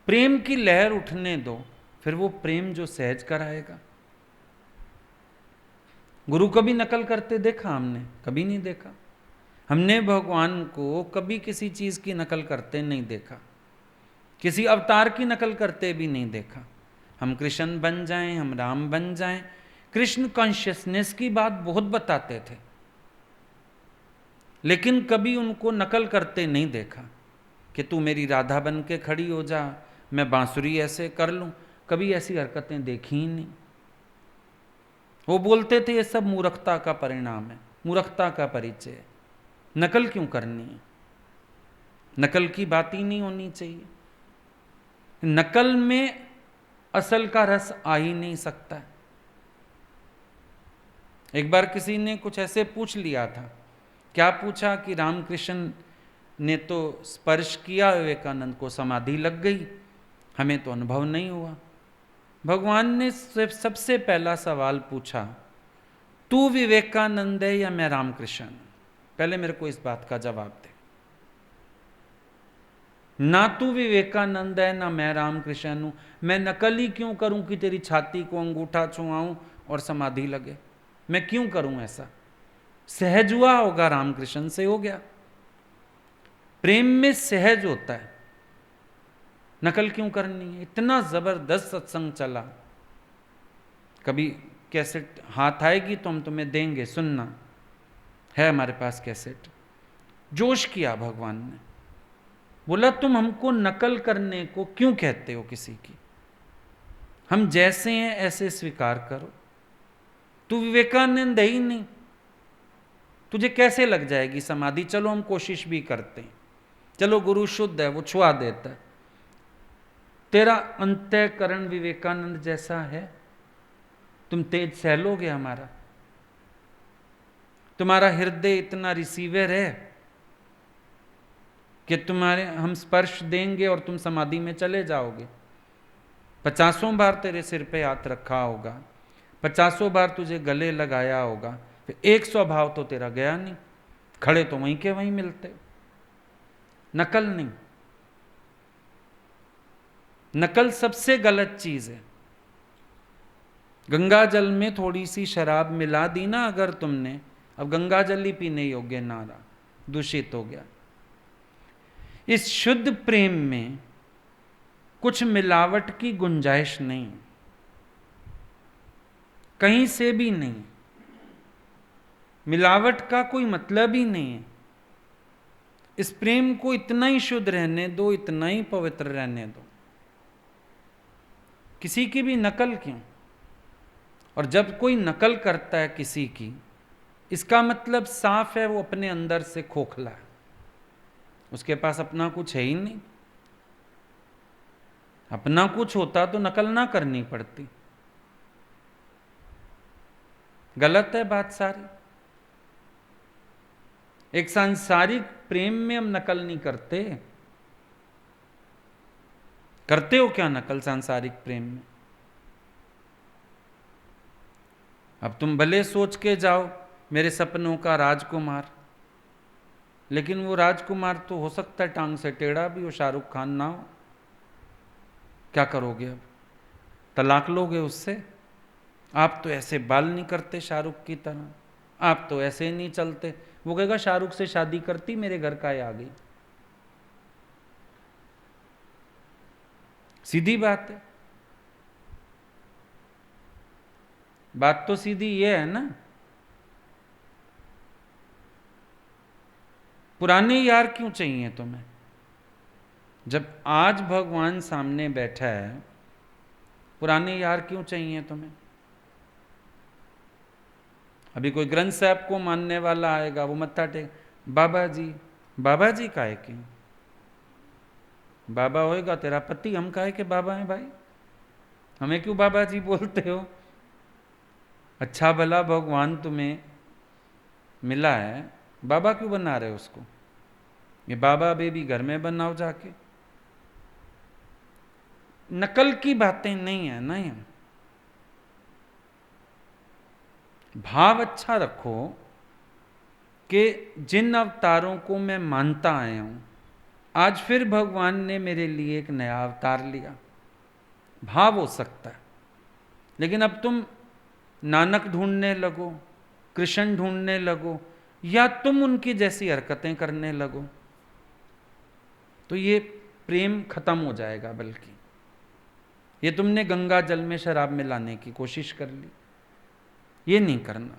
प्रेम की लहर उठने दो, फिर वो प्रेम जो सहज कराएगा। गुरु कभी नकल करते देखा हमने? कभी नहीं देखा। हमने भगवान को कभी किसी चीज की नकल करते नहीं देखा, किसी अवतार की नकल करते भी नहीं देखा। हम कृष्ण बन जाएं, हम राम बन जाएं, कृष्ण कॉन्शियसनेस की बात बहुत बताते थे, लेकिन कभी उनको नकल करते नहीं देखा कि तू मेरी राधा बन के खड़ी हो जा, मैं बांसुरी ऐसे कर लूं। कभी ऐसी हरकतें देखी ही नहीं। वो बोलते थे ये सब मूर्खता का परिणाम है, मूर्खता का परिचय है, नकल क्यों करनी है, नकल की बात ही नहीं होनी चाहिए। नकल में असल का रस आ ही नहीं सकता है। एक बार किसी ने कुछ ऐसे पूछ लिया था, क्या पूछा कि रामकृष्ण ने तो स्पर्श किया, विवेकानंद को समाधि लग गई, हमें तो अनुभव नहीं हुआ। भगवान ने सबसे पहला सवाल पूछा, तू विवेकानंद है या मैं रामकृष्ण? पहले मेरे को इस बात का जवाब दे। ना तू विवेकानंद है ना मैं रामकृष्ण हूं, मैं नकल ही क्यों करूं कि तेरी छाती को अंगूठा छुआऊं और समाधि लगे? मैं क्यों करूं ऐसा? सहज हुआ होगा, रामकृष्ण से हो गया। प्रेम में सहज होता है, नकल क्यों करनी है? इतना जबरदस्त सत्संग चला, कभी कैसेट हाथ आएगी तो हम तुम्हें देंगे, सुनना, है हमारे पास कैसेट। जोश किया भगवान ने, बोला तुम हमको नकल करने को क्यों कहते हो किसी की? हम जैसे हैं ऐसे स्वीकार करो। तू विवेकानंद है ही नहीं, तुझे कैसे लग जाएगी समाधि? चलो हम कोशिश भी करते हैं, चलो गुरु शुद्ध है, वो छुआ देता है। तेरा अंतःकरण विवेकानंद जैसा है? तुम तेज सह लोगे हमारा? तुम्हारा हृदय इतना रिसीवर है कि तुम्हारे हम स्पर्श देंगे और तुम समाधि में चले जाओगे? 50 बार तेरे सिर पे हाथ रखा होगा, 50 बार तुझे गले लगाया होगा, फिर 100 भाव तो तेरा गया नहीं, खड़े तो वहीं के वहीं मिलते। नकल नहीं, नकल सबसे गलत चीज है। गंगा जल में थोड़ी सी शराब मिला दी ना अगर तुमने, अब गंगा जल ही पीने योग्य ना रहा, दूषित हो गया। इस शुद्ध प्रेम में कुछ मिलावट की गुंजाइश नहीं, कहीं से भी नहीं। मिलावट का कोई मतलब ही नहीं है। इस प्रेम को इतना ही शुद्ध रहने दो, इतना ही पवित्र रहने दो, किसी की भी नकल क्यों? और जब कोई नकल करता है किसी की, इसका मतलब साफ है वो अपने अंदर से खोखला है, उसके पास अपना कुछ है ही नहीं। अपना कुछ होता तो नकल ना करनी पड़ती। गलत है बात सारी। एक सांसारिक प्रेम में हम नकल नहीं करते। करते हो क्या नकल सांसारिक प्रेम में? अब तुम भले सोच के जाओ मेरे सपनों का राजकुमार, लेकिन वो राजकुमार तो हो सकता है टांग से टेढ़ा भी हो, शाहरुख खान ना हो। क्या करोगे अब? तलाक लोगे उससे? आप तो ऐसे बाल नहीं करते शाहरुख की तरह, आप तो ऐसे नहीं चलते। वो कहेगा शाहरुख से शादी करती मेरे घर का आ गई। सीधी बात है। बात तो सीधी ये है ना। पुराने यार क्यों चाहिए तुम्हें? जब आज भगवान सामने बैठा है, पुराने यार क्यों चाहिए तुम्हें? अभी कोई ग्रंथ साहब को मानने वाला आएगा, वो मत्था टेक, बाबा जी काहे क्यों? बाबा होएगा तेरा पति, हम काहे के बाबा हैं भाई? हमें क्यों बाबा जी बोलते हो? अच्छा भला भगवान तुम्हें मिला है, बाबा क्यों बना रहे हो उसको? ये बाबा बेबी घर में बनाओ जाके। नकल की बातें नहीं है ना। भाव अच्छा रखो कि जिन अवतारों को मैं मानता आया हूं, आज फिर भगवान ने मेरे लिए एक नया अवतार लिया। भाव हो सकता है, लेकिन अब तुम नानक ढूंढने लगो, कृष्ण ढूंढने लगो, या तुम उनकी जैसी हरकतें करने लगो, तो ये प्रेम खत्म हो जाएगा। बल्कि ये तुमने गंगा जल में शराब मिलाने की कोशिश कर ली, ये नहीं करना।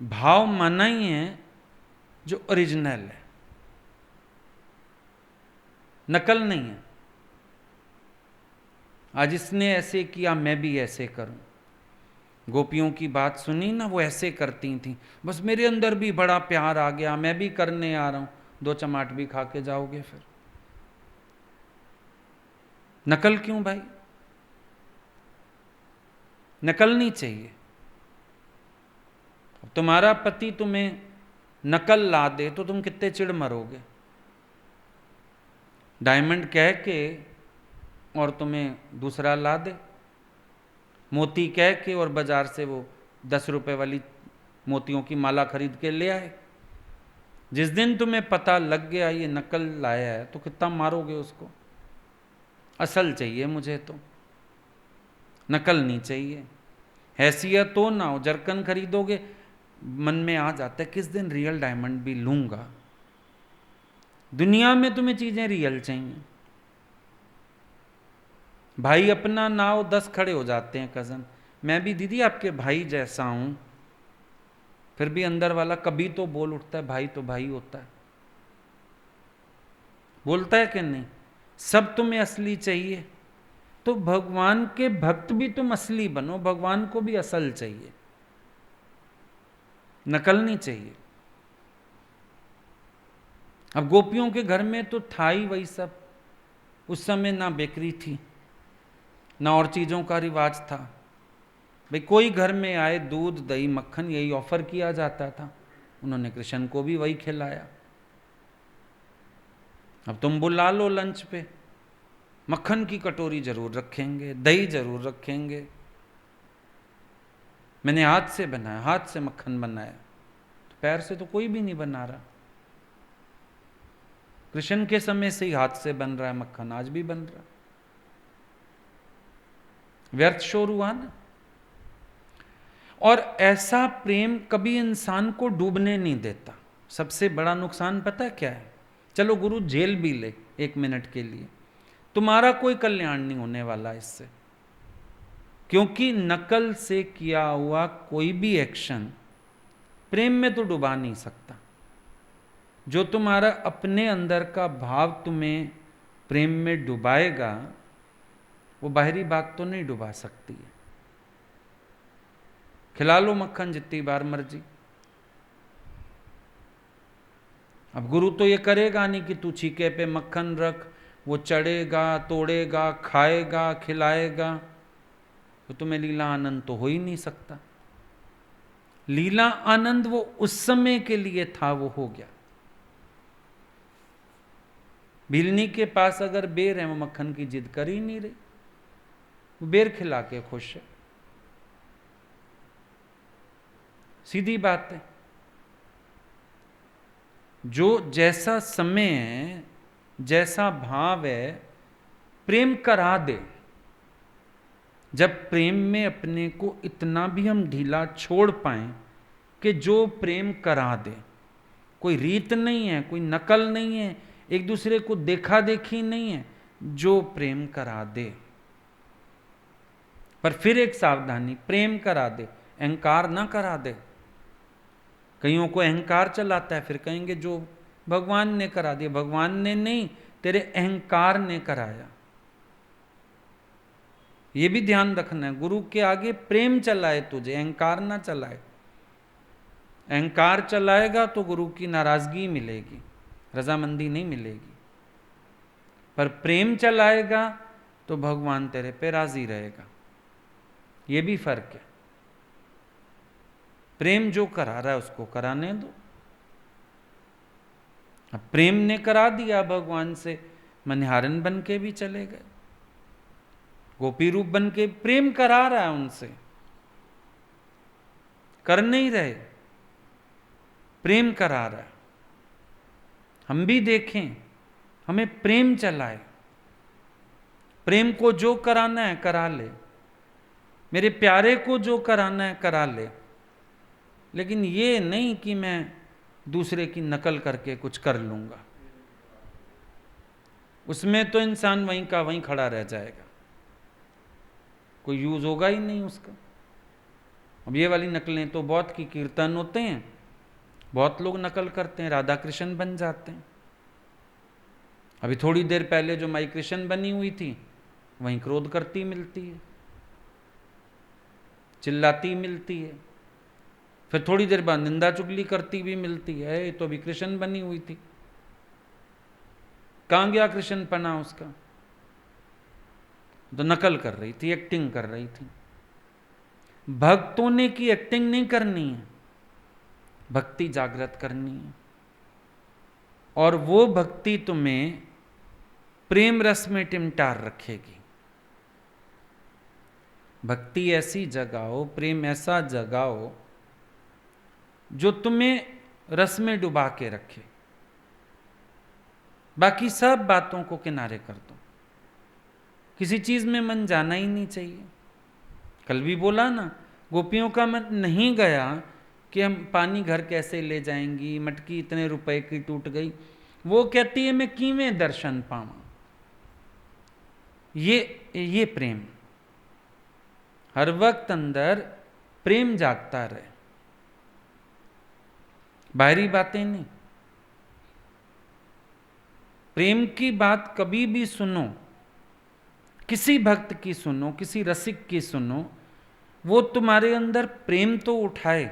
भाव माना ही है जो ओरिजिनल है, नकल नहीं है। आज इसने ऐसे किया मैं भी ऐसे करूं। गोपियों की बात सुनी ना, वो ऐसे करती थी, बस मेरे अंदर भी बड़ा प्यार आ गया, मैं भी करने आ रहा हूं। 2 चमाट भी खा के जाओगे फिर। नकल क्यों भाई? नकल नहीं चाहिए। अब तुम्हारा पति तुम्हें नकल ला दे तो तुम कितने चिढ़ मरोगे। डायमंड कह के और तुम्हें दूसरा ला दे, मोती कह के और बाजार से वो 10 रुपए वाली मोतियों की माला खरीद के ले आए। जिस दिन तुम्हें पता लग गया ये नकल लाया है, तो कितना मारोगे उसको। असल चाहिए मुझे तो, नकल नहीं चाहिए। हैसियत तो ना हो, जरकन खरीदोगे, मन में आ जाता है किस दिन रियल डायमंड भी लूंगा। दुनिया में तुम्हें चीजें रियल चाहिए। भाई अपना ना हो 10 खड़े हो जाते हैं कजन, मैं भी दीदी आपके भाई जैसा हूं, फिर भी अंदर वाला कभी तो बोल उठता है भाई तो भाई होता है। बोलता है कि नहीं? सब तुम्हें असली चाहिए, तो भगवान के भक्त भी तुम असली बनो, भगवान को भी असल चाहिए, नकल नहीं चाहिए। अब गोपियों के घर में तो था ही वही सब। उस समय ना बेकरी थी, ना और चीजों का रिवाज था। भाई कोई घर में आए, दूध दही मक्खन यही ऑफर किया जाता था। उन्होंने कृष्ण को भी वही खिलाया। अब तुम बुला लो लंच पे, मक्खन की कटोरी जरूर रखेंगे, दही जरूर रखेंगे। मैंने हाथ से बनाया, हाथ से मक्खन बनाया, तो पैर से तो कोई भी नहीं बना रहा। कृष्ण के समय से ही हाथ से बन रहा है मक्खन, आज भी बन रहा। व्यर्थ शोर हुआ ना। और ऐसा प्रेम कभी इंसान को डूबने नहीं देता। सबसे बड़ा नुकसान पता है क्या है? चलो गुरु जेल भी ले 1 मिनट के लिए, तुम्हारा कोई कल्याण नहीं होने वाला इससे। क्योंकि नकल से किया हुआ कोई भी एक्शन प्रेम में तो डुबा नहीं सकता। जो तुम्हारा अपने अंदर का भाव तुम्हें प्रेम में डुबाएगा, वो बाहरी बात तो नहीं डुबा सकती है। खिला लो मक्खन जितनी बार मर्जी। अब गुरु तो ये करेगा नहीं कि तू छीके पे मक्खन रख, वो चढ़ेगा, तोड़ेगा, खाएगा, खिलाएगा। तो तुम्हें लीला आनंद तो हो ही नहीं सकता। लीला आनंद वो उस समय के लिए था, वो हो गया। बिल्ली के पास अगर बेर है, वो मक्खन की जिद कर ही नहीं रही, वो बेर खिला के खुश है। सीधी बात है। जो जैसा समय है, जैसा भाव है, प्रेम करा दे। जब प्रेम में अपने को इतना भी हम ढीला छोड़ पाए कि जो प्रेम करा दे, कोई रीत नहीं है, कोई नकल नहीं है, एक दूसरे को देखा देखी नहीं है, जो प्रेम करा दे। पर फिर एक सावधानी, प्रेम करा दे, अहंकार ना करा दे। कईयों को अहंकार चलाता है, फिर कहेंगे जो भगवान ने करा दिया। भगवान ने नहीं, तेरे अहंकार ने कराया। ये भी ध्यान रखना है, गुरु के आगे प्रेम चलाए तुझे, अहंकार ना चलाए। अहंकार चलाएगा तो गुरु की नाराजगी मिलेगी, रजामंदी नहीं मिलेगी। पर प्रेम चलाएगा तो भगवान तेरे पे राजी रहेगा। ये भी फर्क है। प्रेम जो करा रहा है उसको कराने दो। अब प्रेम ने करा दिया भगवान से, मनिहारन बन के भी चले गए, गोपी रूप बन के प्रेम करा रहा है उनसे, कर नहीं रहे, प्रेम करा रहा है। हम भी देखें, हमें प्रेम चलाए। प्रेम को जो कराना है करा ले, मेरे प्यारे को जो कराना है करा ले, लेकिन ये नहीं कि मैं दूसरे की नकल करके कुछ कर लूंगा। उसमें तो इंसान वहीं का वहीं खड़ा रह जाएगा, कोई यूज होगा ही नहीं उसका। अब ये वाली नकलें तो बहुत की कीर्तन होते हैं, बहुत लोग नकल करते हैं, राधा कृष्ण बन जाते हैं। अभी थोड़ी देर पहले जो माई कृष्ण बनी हुई थी, वहीं क्रोध करती मिलती है, चिल्लाती मिलती है, फिर थोड़ी देर बाद निंदा चुगली करती भी मिलती है। ये तो अभी कृष्ण बनी हुई थी, कहां गया कृष्ण पना उसका? तो नकल कर रही थी, एक्टिंग कर रही थी। भक्तों ने की एक्टिंग नहीं करनी है, भक्ति जागृत करनी है। और वो भक्ति तुम्हें प्रेम रस में टिमटार रखेगी। भक्ति ऐसी जगाओ, प्रेम ऐसा जगाओ जो तुम्हें रस में डुबा के रखे। बाकी सब बातों को किनारे कर दो, किसी चीज में मन जाना ही नहीं चाहिए। कल भी बोला ना, गोपियों का मन नहीं गया कि हम पानी घर कैसे ले जाएंगी, मटकी इतने रुपए की टूट गई। वो कहती है मैं कीवें दर्शन पावा। ये प्रेम, हर वक्त अंदर प्रेम जागता रहे, बाहरी बातें नहीं। प्रेम की बात कभी भी सुनो, किसी भक्त की सुनो, किसी रसिक की सुनो, वो तुम्हारे अंदर प्रेम तो उठाए,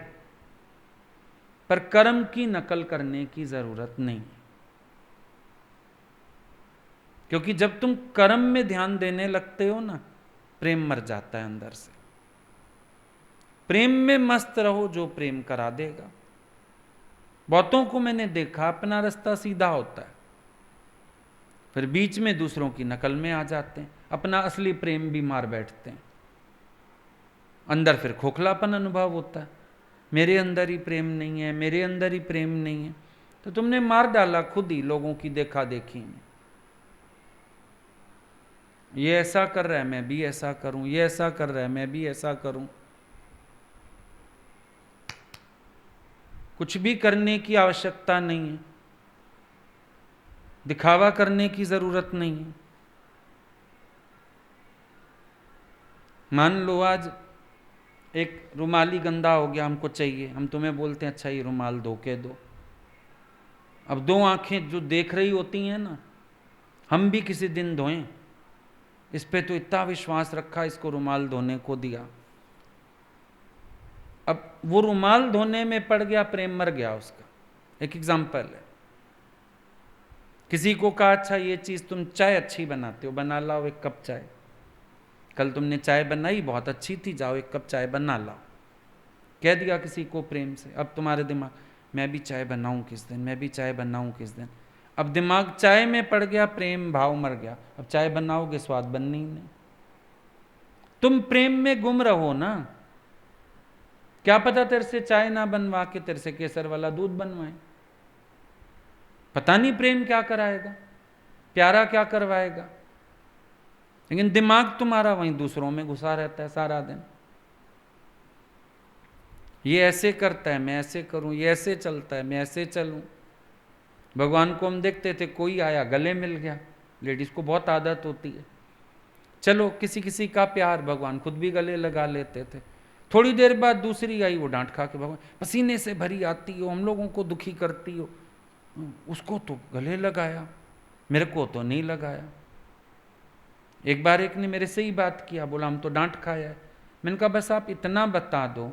पर कर्म की नकल करने की जरूरत नहीं। क्योंकि जब तुम कर्म में ध्यान देने लगते हो ना, प्रेम मर जाता है अंदर से। प्रेम में मस्त रहो, जो प्रेम करा देगा। बहुतों को मैंने देखा, अपना रास्ता सीधा होता है, फिर बीच में दूसरों की नकल में आ जाते हैं, अपना असली प्रेम भी मार बैठते हैं। अंदर फिर खोखलापन अनुभव होता है, मेरे अंदर ही प्रेम नहीं है, मेरे अंदर ही प्रेम नहीं है। तो तुमने मार डाला खुद ही लोगों की देखा देखी में। ये ऐसा कर रहा है, मैं भी ऐसा करूं, ये ऐसा कर रहा है, मैं भी ऐसा करूं। कुछ भी करने की आवश्यकता नहीं है, दिखावा करने की जरूरत नहीं है। मान लो आज एक रुमाल ही गंदा हो गया, हमको चाहिए, हम तुम्हें बोलते हैं अच्छा ये रुमाल धो के दो। अब दो आंखें जो देख रही होती हैं ना, हम भी किसी दिन धोएं, इस पे तो इतना विश्वास रखा, इसको रुमाल धोने को दिया। अब वो रुमाल धोने में पड़ गया, प्रेम मर गया उसका। एक एग्जाम्पल है। किसी को कहा अच्छा ये चीज तुम चाय अच्छी बनाते हो, बना लाओ एक कप चाय। कल तुमने चाय बनाई बहुत अच्छी थी, जाओ एक कप चाय बना लाओ। कह दिया किसी को प्रेम से, अब तुम्हारे दिमाग मैं भी चाय बनाऊं किस दिन, मैं भी चाय बनाऊं किस दिन। अब दिमाग चाय में पड़ गया, प्रेम भाव मर गया। अब चाय बनाओगे स्वाद बननी ही नहीं। तुम प्रेम में गुम रहो ना। क्या पता तेरे से चाय ना बनवा के तेरे से केसर वाला दूध बनवाए। पता नहीं प्रेम क्या कराएगा, प्यारा क्या करवाएगा। लेकिन दिमाग तुम्हारा वहीं दूसरों में घुसा रहता है सारा दिन। ये ऐसे करता है मैं ऐसे करूं, ये ऐसे चलता है मैं ऐसे चलूं। भगवान को हम देखते थे, कोई आया गले मिल गया। लेडीज को बहुत आदत होती है, चलो किसी किसी का प्यार, भगवान खुद भी गले लगा लेते थे। थोड़ी देर बाद दूसरी आई, वो डांट खा के, भगवान पसीने से भरी आती हो, हम लोगों को दुखी करती हो, उसको तो गले लगाया, मेरे को तो नहीं लगाया। एक बार एक ने मेरे से ही बात किया, बोला हम तो डांट खाया है। मैंने कहा बस आप इतना बता दो,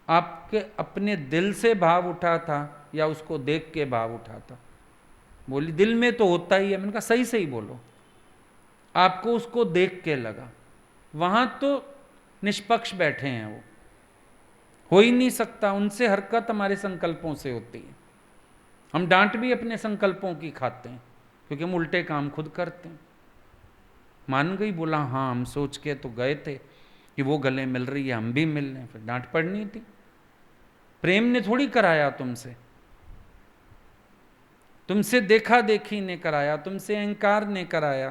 आपके अपने दिल से भाव उठा था या उसको देख के भाव उठा था। बोली दिल में तो होता ही है। मैंने कहा सही सही बोलो, आपको उसको देख के लगा। वहां तो निष्पक्ष बैठे हैं, वो हो ही नहीं सकता। उनसे हरकत हमारे संकल्पों से होती है। हम डांट भी अपने संकल्पों की खाते हैं, क्योंकि हम उल्टे काम खुद करते हैं। मान गई, बोला हाँ हम सोच के तो गए थे कि वो गले मिल रही है, हम भी मिल रहे हैं, फिर डांट पड़नी थी। प्रेम ने थोड़ी कराया तुमसे, तुमसे देखा देखी ने कराया, तुमसे अहंकार ने कराया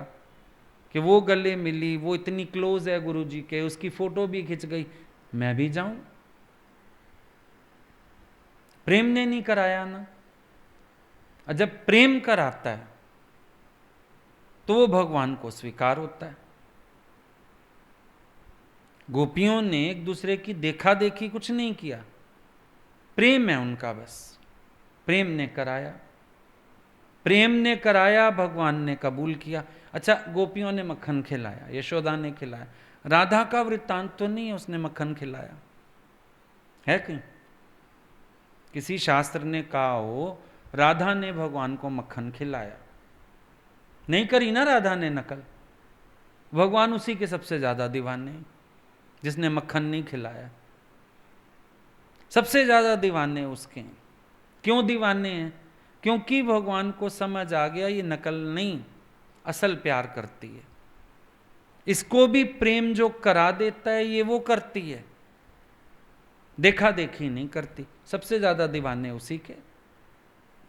कि वो गले मिली, वो इतनी क्लोज है गुरु जी के, उसकी फोटो भी खिंच गई, मैं भी जाऊं। प्रेम ने नहीं कराया ना। और जब प्रेम कराता है तो वो भगवान को स्वीकार होता है। गोपियों ने एक दूसरे की देखा देखी कुछ नहीं किया, प्रेम है उनका बस। प्रेम ने कराया, प्रेम ने कराया, भगवान ने कबूल किया। अच्छा, गोपियों ने मक्खन खिलाया, यशोदा ने खिलाया, राधा का वृत्तांत तो नहीं है उसने मक्खन खिलाया है कहीं? किसी शास्त्र ने कहा हो राधा ने भगवान को मक्खन खिलाया? नहीं करी ना राधा ने नकल। भगवान उसी के सबसे ज्यादा दीवाने, जिसने मक्खन नहीं खिलाया। सबसे ज्यादा दीवाने उसके हैं। क्यों दीवाने हैं? क्योंकि भगवान को समझ आ गया ये नकल नहीं, असल प्यार करती है। इसको भी प्रेम जो करा देता है ये वो करती है, देखा देखी नहीं करती। सबसे ज्यादा दीवाने उसी के,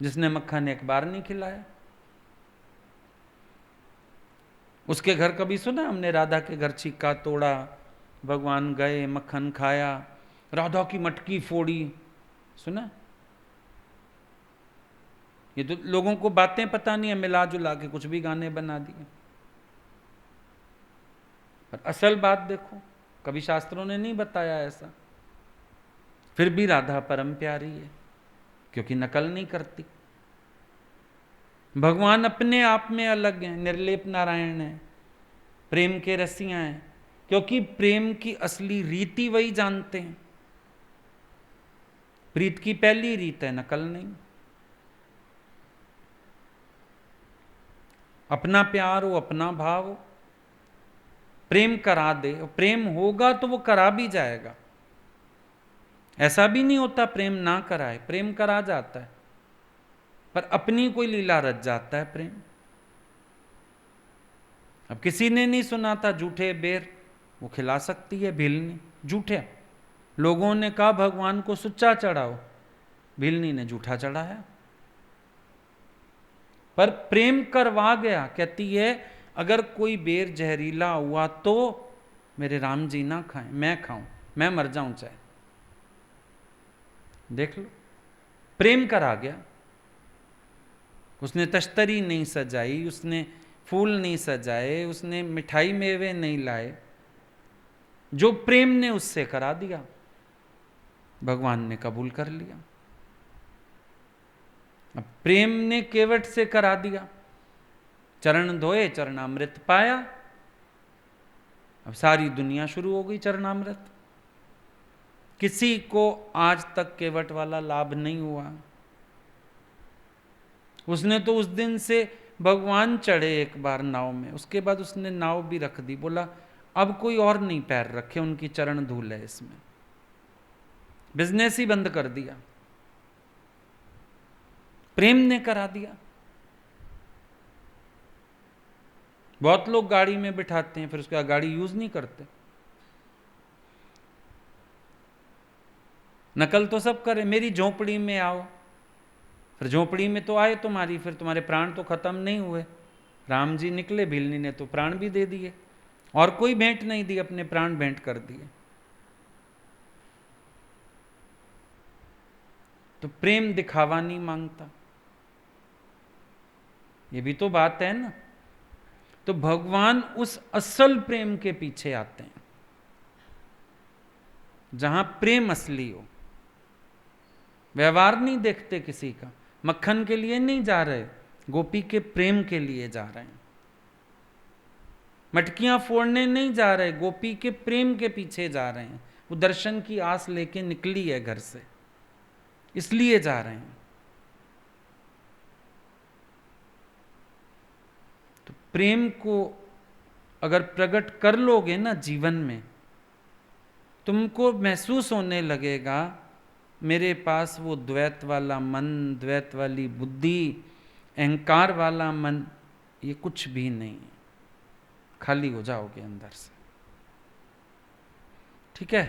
जिसने मक्खन एक बार नहीं खिलाया। उसके घर कभी सुना हमने राधा के घर छिक्का तोड़ा, भगवान गए, मक्खन खाया, राधा की मटकी फोड़ी? सुना? ये तो लोगों को बातें पता नहीं है, मिला जुला के कुछ भी गाने बना दिए। पर असल बात देखो, कभी शास्त्रों ने नहीं बताया ऐसा। फिर भी राधा परम प्यारी है, क्योंकि नकल नहीं करती। भगवान अपने आप में अलग हैं, निर्लेप नारायण है, प्रेम के रसिया हैं, क्योंकि प्रेम की असली रीति वही जानते हैं। प्रीत की पहली रीत है नकल नहीं। अपना प्यार हो, अपना भाव हो, प्रेम करा दे। प्रेम होगा तो वो करा भी जाएगा। ऐसा भी नहीं होता प्रेम ना कराए, प्रेम करा जाता है, पर अपनी कोई लीला रच जाता है प्रेम। अब किसी ने नहीं सुना था झूठे बेर वो खिला सकती है भीलनी। झूठे लोगों ने कहा भगवान को सुच्चा चढ़ाओ, भीलनी ने झूठा चढ़ाया। पर प्रेम करवा गया। कहती है अगर कोई बेर जहरीला हुआ तो मेरे राम जी ना खाएं, मैं खाऊं, मैं मर जाऊं चाहे। देख लो, प्रेम करा गया। उसने तश्तरी नहीं सजाई, उसने फूल नहीं सजाए, उसने मिठाई मेवे नहीं लाए, जो प्रेम ने उससे करा दिया भगवान ने कबूल कर लिया। अब प्रेम ने केवट से करा दिया, चरण धोए चरणामृत पाया। अब सारी दुनिया शुरू हो गई चरणामृत। किसी को आज तक केवट वाला लाभ नहीं हुआ। उसने तो उस दिन से भगवान चढ़े एक बार नाव में, उसके बाद उसने नाव भी रख दी। बोला अब कोई और नहीं पैर रखे, उनकी चरण धूल है इसमें। बिजनेस ही बंद कर दिया, प्रेम ने करा दिया। बहुत लोग गाड़ी में बिठाते हैं, फिर उसके बाद गाड़ी यूज नहीं करते। नकल तो सब करे, मेरी झोपड़ी में आओ, फिर झोपड़ी में तो आए तुम्हारी, फिर तुम्हारे प्राण तो खत्म नहीं हुए। राम जी निकले, भीलनी ने तो प्राण भी दे दिए, और कोई भेंट नहीं दी, अपने प्राण भेंट कर दिए। तो प्रेम दिखावा नहीं मांगता, ये भी तो बात है ना। तो भगवान उस असल प्रेम के पीछे आते हैं, जहां प्रेम असली हो। व्यवहार नहीं देखते किसी का, मक्खन के लिए नहीं जा रहे, गोपी के प्रेम के लिए जा रहे हैं। मटकियां फोड़ने नहीं जा रहे, गोपी के प्रेम के पीछे जा रहे हैं। वो दर्शन की आस लेके निकली है घर से, इसलिए जा रहे हैं। तो प्रेम को अगर प्रकट कर लोगे ना जीवन में, तुमको महसूस होने लगेगा मेरे पास वो द्वैत वाला मन, द्वैत वाली बुद्धि, अहंकार वाला मन, ये कुछ भी नहीं है। खाली हो जाओगे अंदर से। ठीक है।